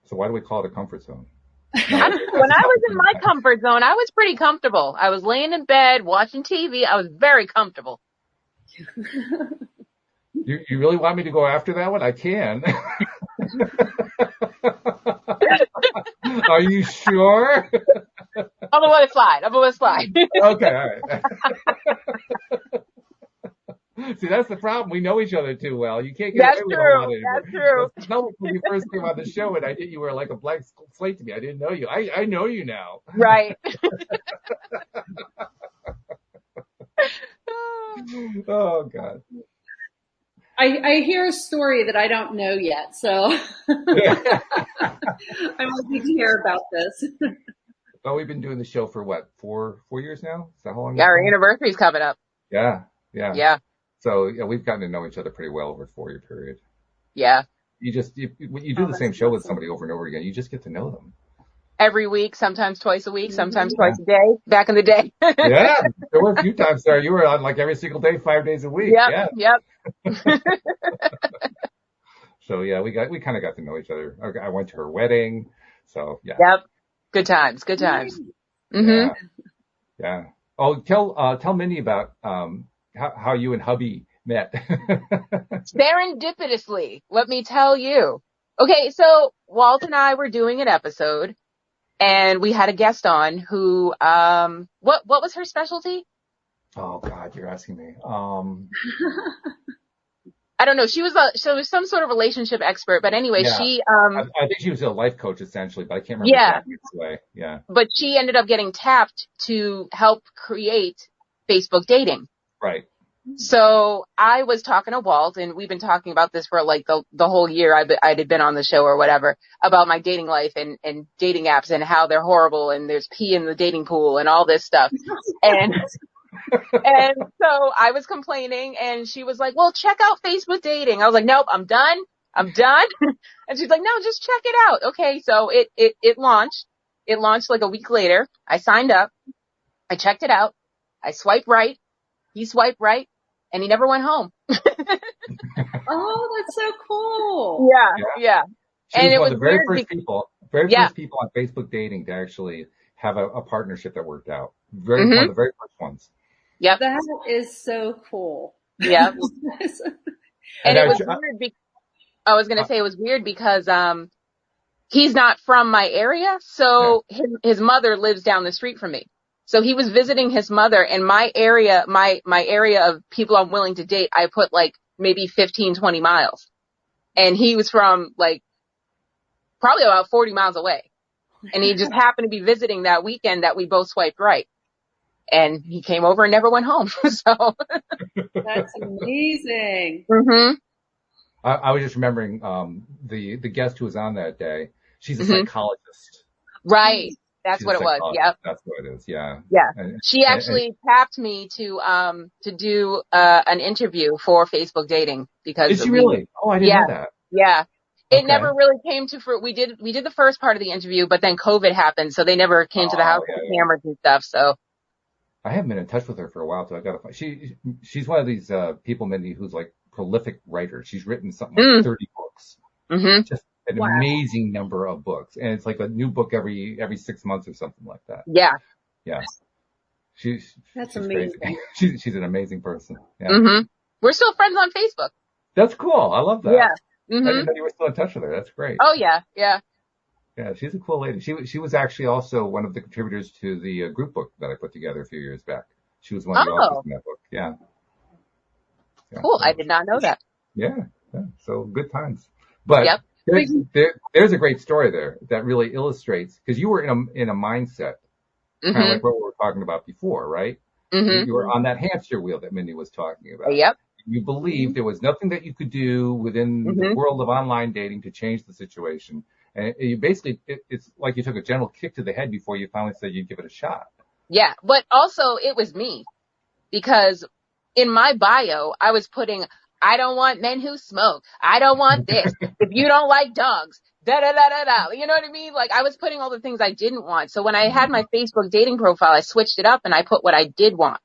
So why do we call it a comfort zone? When I was in my comfort zone, I was pretty comfortable. I was laying in bed, watching TV. I was very comfortable. You really want me to go after that one? I can. Are you sure? I'm gonna let it slide. Okay, all right. See, that's the problem. We know each other too well. You can't get That's away with a whole true. lot anymore. That's true. It's not like when you first came on the show and you were like a blank slate to me. I didn't know you. I know you now. Right. Oh God. I hear a story that I don't know yet, so I'm looking to hear about this. Well, we've been doing the show for what, 4 years now? Is that how long? Yeah, our anniversary's coming up. Yeah. Yeah. So yeah, we've gotten to know each other pretty well over a 4-year period. Yeah. You do the same show with somebody over and over again. You just get to know them. Every week, sometimes twice a week, sometimes twice a day. Back in the day. Yeah, there were a few times there. You were on like every single day, 5 days a week. Yep. So yeah, we kind of got to know each other. I went to her wedding. So yeah. Yep. Good times. Mm-hmm. Yeah. Oh, tell Mindy about, how you and hubby met. Serendipitously, let me tell you. Okay, so Walt and I were doing an episode, and we had a guest on who, what was her specialty? Oh God, you're asking me. I don't know. She was some sort of relationship expert, but anyway, Yeah. she, I think she was a life coach essentially, but I can't remember exactly this way. Yeah. but she ended up getting tapped to help create Facebook dating. Right. So I was talking to Walt, and we've been talking about this for like the whole year I had been on the show or whatever, about my dating life and dating apps and how they're horrible and there's pee in the dating pool and all this stuff. And so I was complaining, and she was like, well, check out Facebook dating. I was like, nope, I'm done. And she's like, no, just check it out. Okay. So it launched. It launched like a week later. I signed up. I checked it out. I swiped right. He swiped right, and he never went home. Oh, that's so cool. Yeah. She And was it one was of the very weird first people on Facebook dating to actually have a partnership that worked out. One of the very first ones. Yep. That is so cool. Yeah. And it was weird. I was going to say it was weird because, he's not from my area. So his mother lives down the street from me. So he was visiting his mother, and my area, my area of people I'm willing to date, I put like maybe 15, 20 miles. And he was from like probably about 40 miles away. And he just happened to be visiting that weekend that we both swiped right. And he came over and never went home. So that's amazing. Mm-hmm. I was just remembering, the guest who was on that day. She's a psychologist. Right. That's what it was. Yep. That's what it is. Yeah. Yeah. She actually tapped me to do, an interview for Facebook dating because. Did she really? Oh, I didn't know that. Yeah. It never really came to we did the first part of the interview, but then COVID happened. So they never came to the house with the cameras and stuff. So. I haven't been in touch with her for a while, so I gotta find, she's one of these, people, Mindy, who's like prolific writer. She's written something like 30 books. Mm-hmm. Just an amazing number of books. And it's like a new book every 6 months or something like that. Yeah. Yeah. That's she's amazing. Crazy. She's an amazing person. Yeah. Mm-hmm. We're still friends on Facebook. That's cool. I love that. Yeah. Mm-hmm. I didn't know you were still in touch with her. That's great. Oh yeah. Yeah. Yeah, she's a cool lady. She was actually also one of the contributors to the group book that I put together a few years back. She was one of the authors in that book. Yeah. Cool. So, I did not know that. Yeah. So good times. But there's a great story there that really illustrates, because you were in a mindset, kind of like what we were talking about before, right? Mm-hmm. You were on that hamster wheel that Mindy was talking about. Yep. You believed there was nothing that you could do within the world of online dating to change the situation. And you basically, it's like you took a gentle kick to the head before you finally said you'd give it a shot. Yeah. But also it was me, because in my bio, I was putting, I don't want men who smoke. I don't want this. If you don't like dogs, da da da da da. You know what I mean? Like I was putting all the things I didn't want. So when I had my Facebook dating profile, I switched it up and I put what I did want.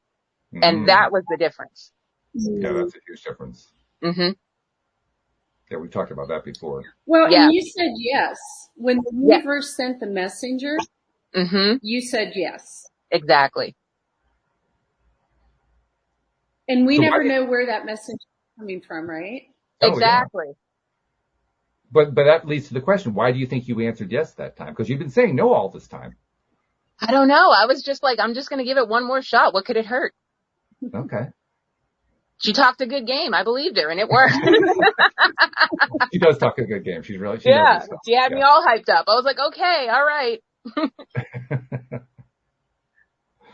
And that was the difference. Yeah, that's a huge difference. Mm-hmm. Yeah, we talked about that before. Well, and you said yes. When the universe sent the messenger, you said yes. Exactly. And we never know where that message is coming from, right? Oh, exactly. Yeah. But that leads to the question, why do you think you answered yes that time? Because you've been saying no all this time. I don't know. I was just like, I'm just going to give it one more shot. What could it hurt? Okay. She talked a good game. I believed her, and it worked. She does talk a good game. She knows Yeah, her stuff. she had me all hyped up. I was like, okay, all right.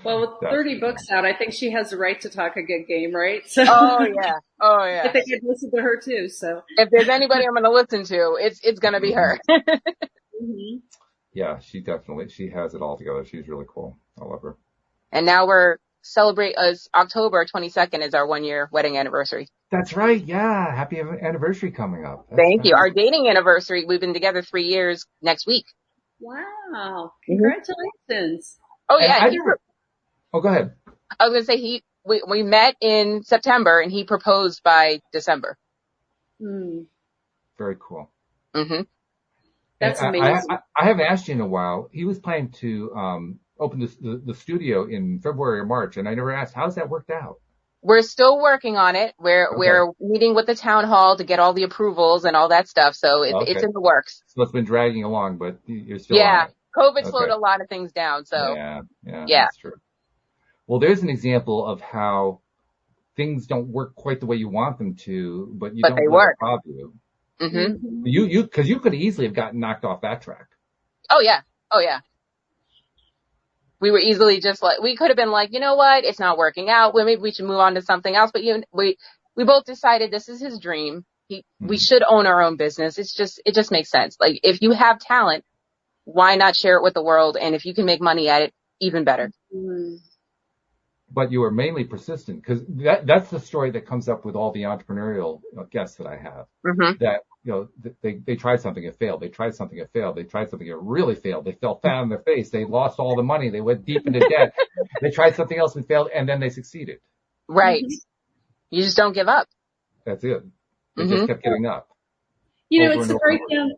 Well, with 30 books out, I think she has the right to talk a good game, right? So Oh yeah. I think I'd listen to her too. So if there's anybody I'm going to listen to, it's going to be her. mm-hmm. Yeah, she has it all together. She's really cool. I love her. And now October 22nd is our 1-year wedding anniversary. That's right. Yeah. Happy anniversary coming up. Thank you. Our dating anniversary, we've been together 3 years next week. Wow. Congratulations. Oh yeah. Go ahead. I was going to say we met in September and he proposed by December. Mm. Very cool. Mm-hmm. That's amazing. I haven't asked you in a while. He was planning to open the studio in February or March, and I never asked, how's that worked out? We're still working on it. We're meeting with the town hall to get all the approvals and all that stuff. So it's in the works. So it's been dragging along, but you're still on it. COVID slowed a lot of things down. So yeah, that's true. Well, there's an example of how things don't work quite the way you want them to, but don't they let work. it bother you. Mm-hmm. Because you could easily have gotten knocked off that track. Oh yeah. We were easily just like, we could have been like, you know what? It's not working out. Well, maybe we should move on to something else. But we both decided this is his dream. We should own our own business. It just makes sense. Like if you have talent, why not share it with the world? And if you can make money at it, even better. Mm. But you were mainly persistent, because that's the story that comes up with all the entrepreneurial guests that I have. Mm-hmm. That, they tried something, it failed. They tried something, it failed. They tried something, it really failed. They fell flat on their face. They lost all the money. They went deep into debt. They tried something else and failed, and then they succeeded. Right. Mm-hmm. You just don't give up. That's it. They just kept getting up. It's the breakdown.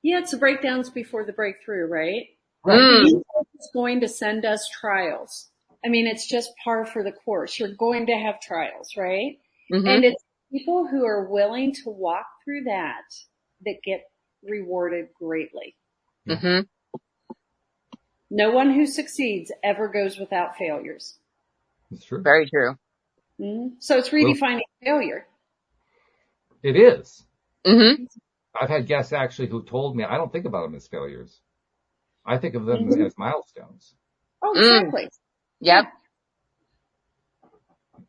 Yeah, it's the breakdowns before the breakthrough, right? Right. It's going to send us trials. I mean, it's just par for the course. You're going to have trials, right? Mm-hmm. And it's people who are willing to walk through that get rewarded greatly. Mm-hmm. No one who succeeds ever goes without failures. That's true. Very true. Mm-hmm. So it's redefining failure. It is. Mm-hmm. I've had guests actually who told me I don't think about them as failures. I think of them as milestones. Oh, exactly. Yep.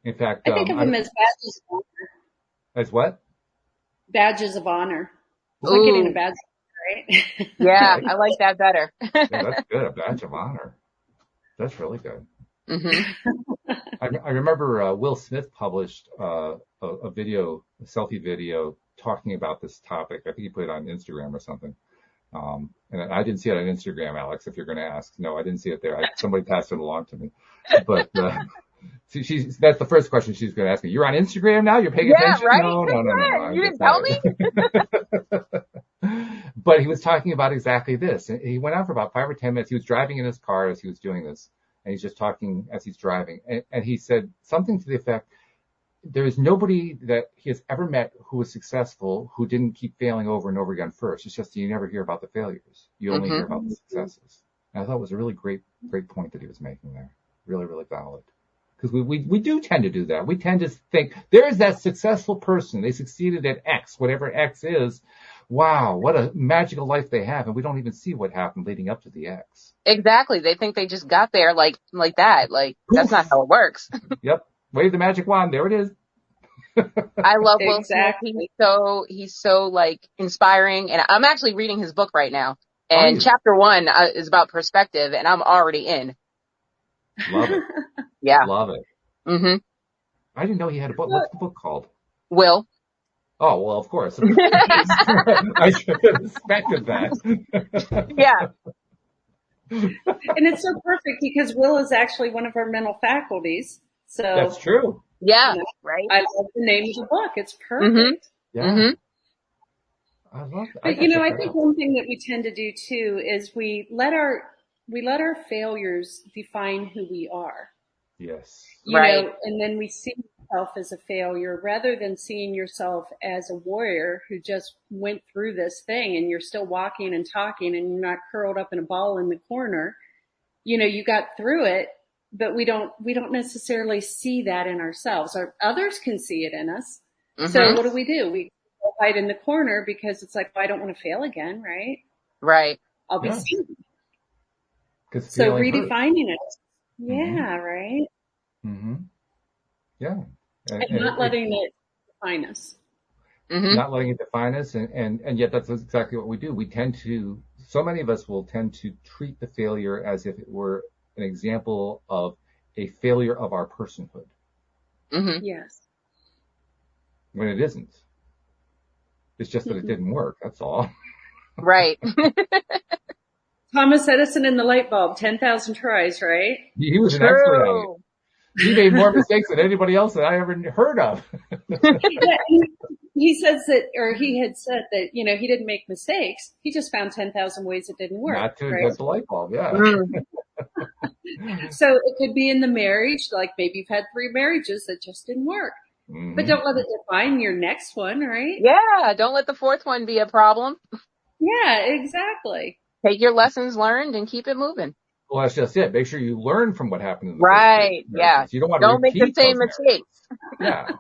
In fact, I think of them as badges of honor. As what? Badges of honor. It's like getting a badge, right? Yeah, I like that better. Yeah, that's good. A badge of honor. That's really good. Mm-hmm. I remember Will Smith published a selfie video talking about this topic. I think he put it on Instagram or something. And I didn't see it on Instagram, Alex, if you're going to ask. No, I didn't see it there. Somebody passed it along to me. But that's the first question she's going to ask me. You're on Instagram now? You're paying attention? Right? No. You didn't tell me? But he was talking about exactly this. He went on for about 5 or 10 minutes. He was driving in his car as he was doing this. And he's just talking as he's driving. And he said something to the effect, there is nobody that he has ever met who was successful who didn't keep failing over and over again first. It's just you never hear about the failures. You only hear about the successes. And I thought it was a really great point that he was making there. Really, really valid. Because we do tend to do that. We tend to think, there's that successful person. They succeeded at X, whatever X is. Wow, what a magical life they have. And we don't even see what happened leading up to the X. Exactly. They think they just got there like that. Like, that's not how it works. Yep. Wave the magic wand. There it is. I love Will Smith. He's so like inspiring. And I'm actually reading his book right now. And chapter 1 is about perspective, and I'm already in. Love it. Yeah. Love it. Mm-hmm. I didn't know he had a book. What's the book called? Will. Oh, well, of course. I should have expected that. Yeah. And it's so perfect because Will is actually one of our mental faculties. So that's true. Yeah. Right. I love the name of the book. It's perfect. Mm-hmm. Yeah. Mm-hmm. I love it. But I think one thing that we tend to do too is we let our failures define who we are. Yes. You know, and then we see yourself as a failure rather than seeing yourself as a warrior who just went through this thing and you're still walking and talking and you're not curled up in a ball in the corner. You know, you got through it but we don't necessarily see that in ourselves. Others can see it in us. So Mm-hmm. what do? We hide in the corner because it's like, well, I don't want to fail again, right? Right. I'll be Yeah. seen. Because So feeling hurt. redefining it. Mm-hmm. Yeah, right. Mm-hmm. Yeah. And not letting it define us. Mm-hmm. Not letting it define us, and yet that's exactly what we do. So many of us will tend to treat the failure as if it were an example of a failure of our personhood, Mm-hmm. Yes. when it isn't. It's just that it didn't work, that's all. Right. Thomas Edison and the light bulb, 10,000 tries, right? He was an expert at it. True. He made more mistakes than anybody else that I ever heard of. Yeah, he says that, or he had said that, he didn't make mistakes. He just found 10,000 ways it didn't work. Not to right? invent the light bulb, yeah. Mm. So it could be in the marriage, like maybe you've had 3 marriages that just didn't work. Mm-hmm. But don't let it define your next one, right? Yeah. Don't let the fourth one be a problem. Yeah, exactly. Take your lessons learned and keep it moving. Well, that's just it. Make sure you learn from what happened in the Right. first Yeah. marriages. You don't want to Don't make the repeat same those mistakes. marriages.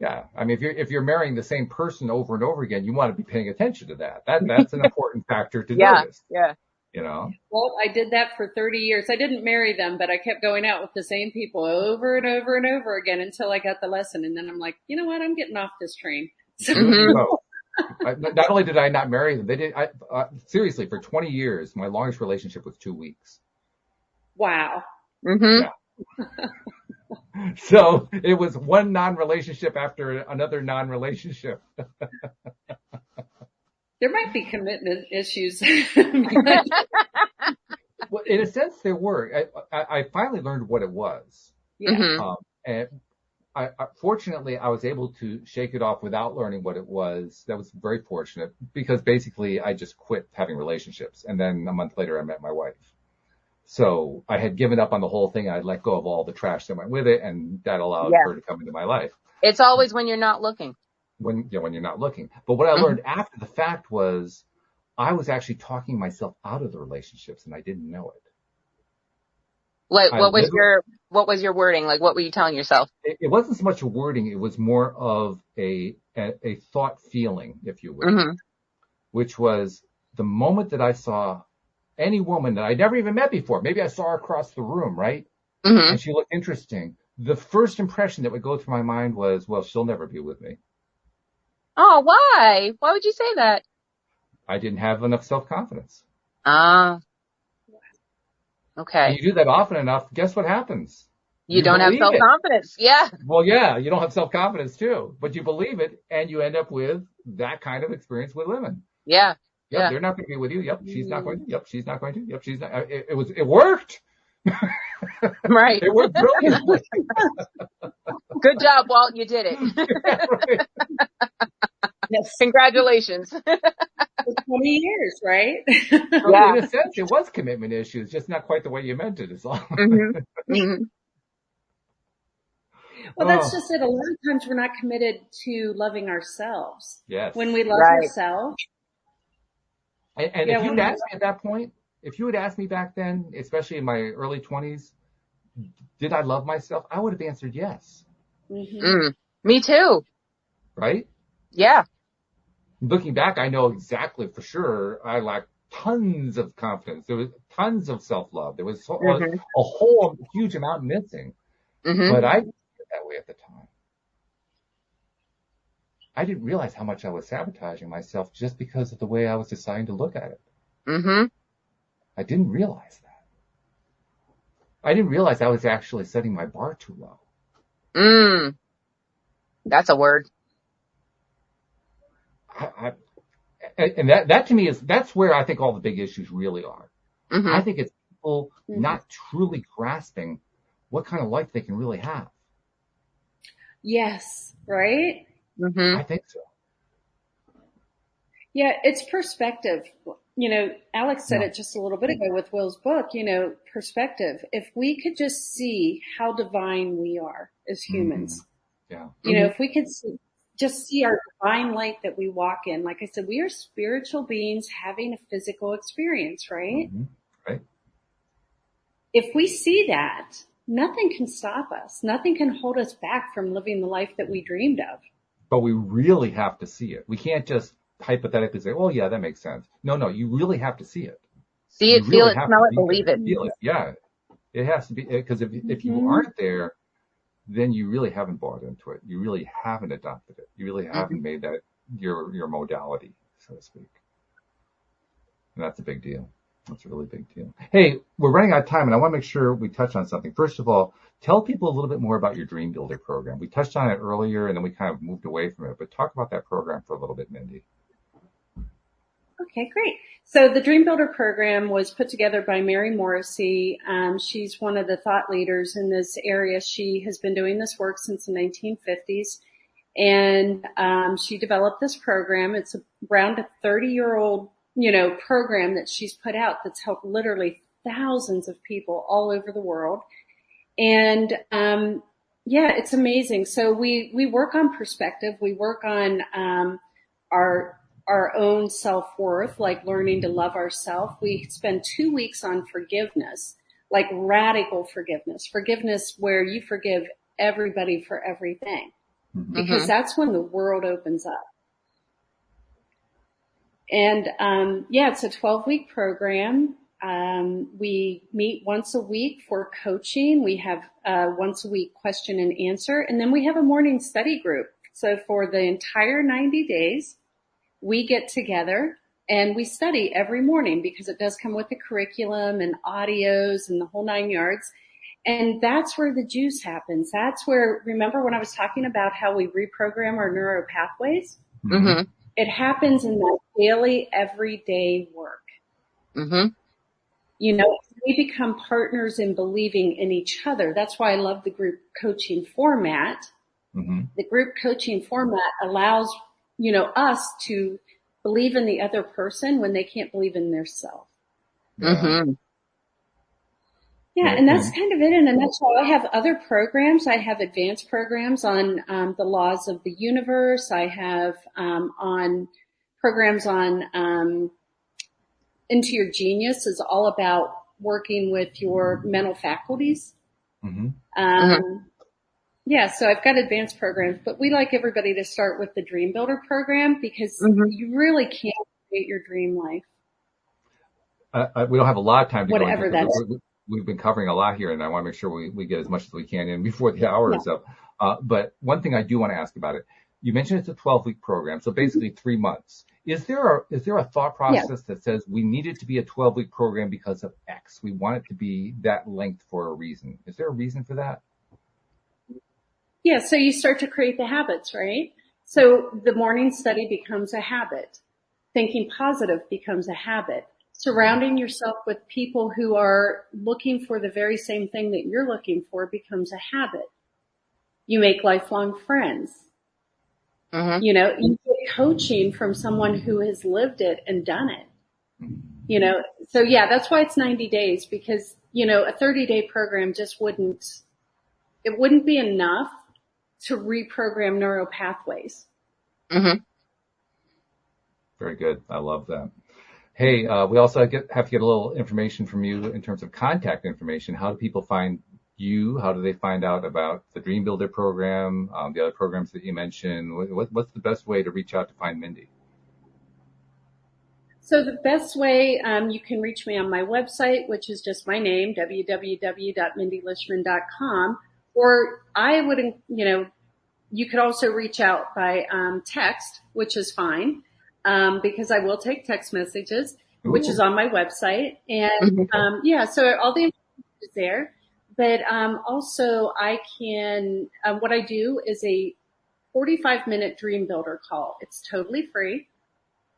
Yeah. I mean, if you're marrying the same person over and over again, you want to be paying attention to that. That's an important factor to notice. Yeah. Well, I did that for 30 years. I didn't marry them, but I kept going out with the same people over and over and over again until I got the lesson. And then I'm like, you know what? I'm getting off this train. So, No. Not only did I not marry them, seriously, for 20 years, my longest relationship was 2 weeks. wow. Mm-hmm. Yeah. So it was one non-relationship after another non-relationship. There might be commitment issues. Well, in a sense, there were. I finally learned what it was. Yeah. Mm-hmm. And fortunately, I was able to shake it off without learning what it was. That was very fortunate because basically I just quit having relationships. And then a month later, I met my wife. So I had given up on the whole thing. I'd let go of all the trash that went with it, and that allowed her to come into my life. It's always when you're not looking. When you're not looking. But what I learned after the fact was I was actually talking myself out of the relationships, and I didn't know it. Like, what was your wording? Like, what were you telling yourself? It wasn't so much a wording. It was more of a thought feeling, if you will, which was the moment that I saw any woman that I'd never even met before. Maybe I saw her across the room, right? Mm-hmm. And she looked interesting. The first impression that would go through my mind was, well, she'll never be with me. Oh, why? Why would you say that? I didn't have enough self-confidence. Ah. Okay. And you do that often enough, guess what happens? You don't have self-confidence. Yeah. Well, yeah, you don't have self-confidence too, but you believe it, and you end up with that kind of experience with women. Yeah. Yep, yeah. They're not going to be with you. Yep, she's not going to. Yep, she's not going to. Yep, she's not. It worked. Right. It worked brilliantly. Good job, Walt. You did it. Yeah, right. Yes. Congratulations. For 20 years, right? Well, in a sense, it was commitment issues, just not quite the way you meant it. Is all. Mm-hmm. Mm-hmm. Well, that's just it. A lot of times we're not committed to loving ourselves. Yes. When we love ourselves. And if you'd asked me at that point, if you had asked me back then, especially in my early 20s, did I love myself? I would have answered yes. Mm-hmm. Me too. Right? Yeah. Looking back, I know exactly for sure I lacked tons of confidence. There was tons of self-love. There was a whole huge amount missing. Mm-hmm. But I didn't feel that way at the time. I didn't realize how much I was sabotaging myself just because of the way I was deciding to look at it. Mm-hmm. I didn't realize that. I didn't realize I was actually setting my bar too low. That's a word. And that to me that's where I think all the big issues really are. Mm-hmm. I think it's people not truly grasping what kind of life they can really have. Yes, right? Mm-hmm. I think so. Yeah, it's perspective. Alex said it just a little bit ago with Will's book, perspective. If we could just see how divine we are as humans, if we could see our divine light that we walk in, like I said, we are spiritual beings having a physical experience, right? Mm-hmm. Right. if we see that, nothing can stop us. Nothing can hold us back from living the life that we dreamed of. But we really have to see it. We can't just hypothetically say, "Oh yeah, that makes sense." No, you really have to see it. See it, You feel really it, have smell to it, be believe there, it. feel it. Yeah, it has to be, because if you aren't there, then you really haven't bought into it. You really haven't adopted it. You really haven't made that your modality, so to speak. And that's a big deal. That's a really big deal. Hey, we're running out of time, and I want to make sure we touch on something. First of all, tell people a little bit more about your DreamBuilder program. We touched on it earlier, and then we kind of moved away from it. But talk about that program for a little bit, Mindy. Okay, great. So the DreamBuilder program was put together by Mary Morrissey. She's one of the thought leaders in this area. She has been doing this work since the 1950s, and she developed this program. It's around a 30-year-old, program that she's put out that's helped literally thousands of people all over the world. And it's amazing. So we work on perspective. We work on our own self-worth, like learning to love ourselves. We spend 2 weeks on forgiveness, like radical forgiveness where you forgive everybody for everything, because that's when the world opens up. And it's a 12-week program. We meet once a week for coaching. We have once a week question and answer, and then we have a morning study group. So for the entire 90 days, we get together and we study every morning, because it does come with a curriculum and audios and the whole 9 yards. And that's where the juice happens. That's where, remember when I was talking about how we reprogram our neural pathways? Mm-hmm. It happens in that daily, everyday work. Mm-hmm. We become partners in believing in each other. That's why I love the group coaching format. Mm-hmm. The group coaching format allows us to believe in the other person when they can't believe in their self. Mm-hmm. Yeah, and that's kind of it in a nutshell. I have other programs. I have advanced programs on the laws of the universe. I have on programs on Into Your Genius is all about working with your mental faculties. Mm-hmm. So I've got advanced programs, but we like everybody to start with the DreamBuilder program, because you really can create your dream life. We don't have a lot of time to whatever go into. We've been covering a lot here, and I want to make sure we get as much as we can in before the hour is up. But one thing I do want to ask about it, you mentioned it's a 12-week program, so basically 3 months. Is there a thought process that says we need it to be a 12-week program because of X? We want it to be that length for a reason. Is there a reason for that? Yeah, so you start to create the habits, right? So the morning study becomes a habit. Thinking positive becomes a habit. Surrounding yourself with people who are looking for the very same thing that you're looking for becomes a habit. You make lifelong friends. Mm-hmm. You get coaching from someone who has lived it and done it. So that's why it's 90 days, because, a 30-day program just wouldn't be enough to reprogram neural pathways. Mm-hmm. Very good. I love that. Hey, we also have to get a little information from you in terms of contact information. How do people find you? How do they find out about the DreamBuilder program, the other programs that you mentioned? What's the best way to reach out to find Mindy? So the best way, you can reach me on my website, which is just my name, www.mindyleishman.com. Or I would, you could also reach out by text, which is fine, because I will take text messages, which is on my website. And so all the information is there. But also I can, what I do is a 45-minute DreamBuilder call. It's totally free.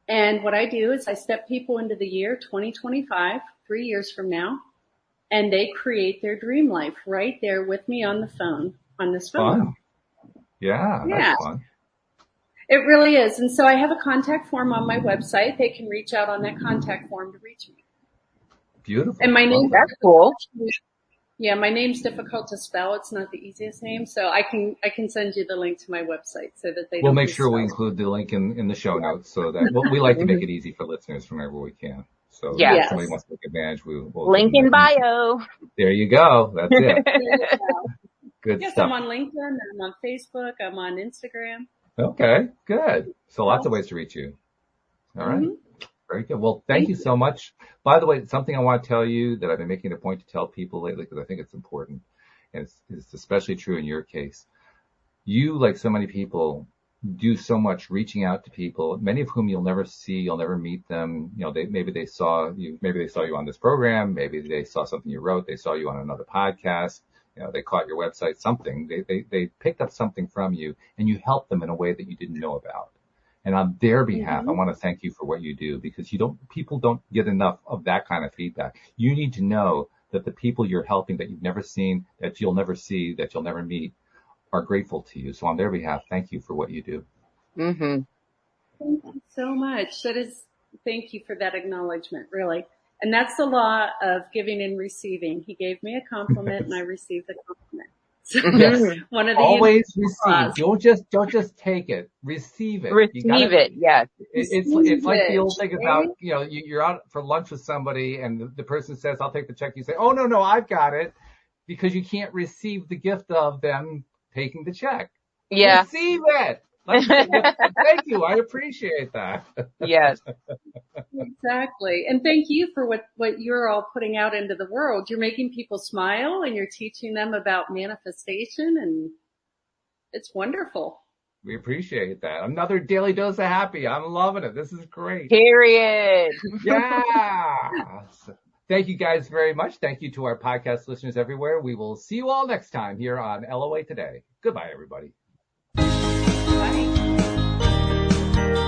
And what I do is I step people into the year 2025, 3 years from now, and they create their dream life right there with me on the phone, on this phone. Fun. Yeah, that's fun. It really is. And so I have a contact form on my website. They can reach out on that contact form to reach me. Beautiful. And my name, that's cool. Yeah, my name's difficult to spell. It's not the easiest name. So I can send you the link to my website so that We'll make sure we include the link in the show notes, so that we like to make it easy for listeners whenever we can. So Yes. if somebody wants to take advantage, we'll Link in bio. There you go. That's it. Good Yes, stuff. I'm on LinkedIn, I'm on Facebook, I'm on Instagram. Okay, good. So lots of ways to reach you. All right. Mm-hmm. Very good. Well, thank you so much. By the way, something I want to tell you that I've been making a point to tell people lately because I think it's important, and it's especially true in your case. You, like so many people, do so much reaching out to people, many of whom you'll never see, you'll never meet them. You know, maybe they saw you on this program, maybe they saw something you wrote, they saw you on another podcast, you know, they caught your website, something. They picked up something from you and you helped them in a way that you didn't know about. And on their behalf, I want to thank you for what you do because people don't get enough of that kind of feedback. You need to know that the people you're helping that you've never seen, that you'll never see, that you'll never meet, are grateful to you. So on their behalf, thank you for what you do. Mm-hmm. Thank you so much. Thank you for that acknowledgement, really. And that's the law of giving and receiving. He gave me a compliment and I received the compliment. So Yes. one of the Always receive. Don't just take it. Receive it. Receive it. Yes. It's like the old thing about, you know, you're out for lunch with somebody and the person says, I'll take the check. You say, oh, no, I've got it, because you can't receive the gift of them taking the check. Yeah. Receive it. Thank you. I appreciate that. Yes. Exactly. And thank you for what you're all putting out into the world. You're making people smile and you're teaching them about manifestation, and it's wonderful. We appreciate that. Another daily dose of happy. I'm loving it. This is great. Period. Yeah. Thank you guys very much. Thank you to our podcast listeners everywhere. We will see you all next time here on LOA Today. Goodbye, everybody. Bye.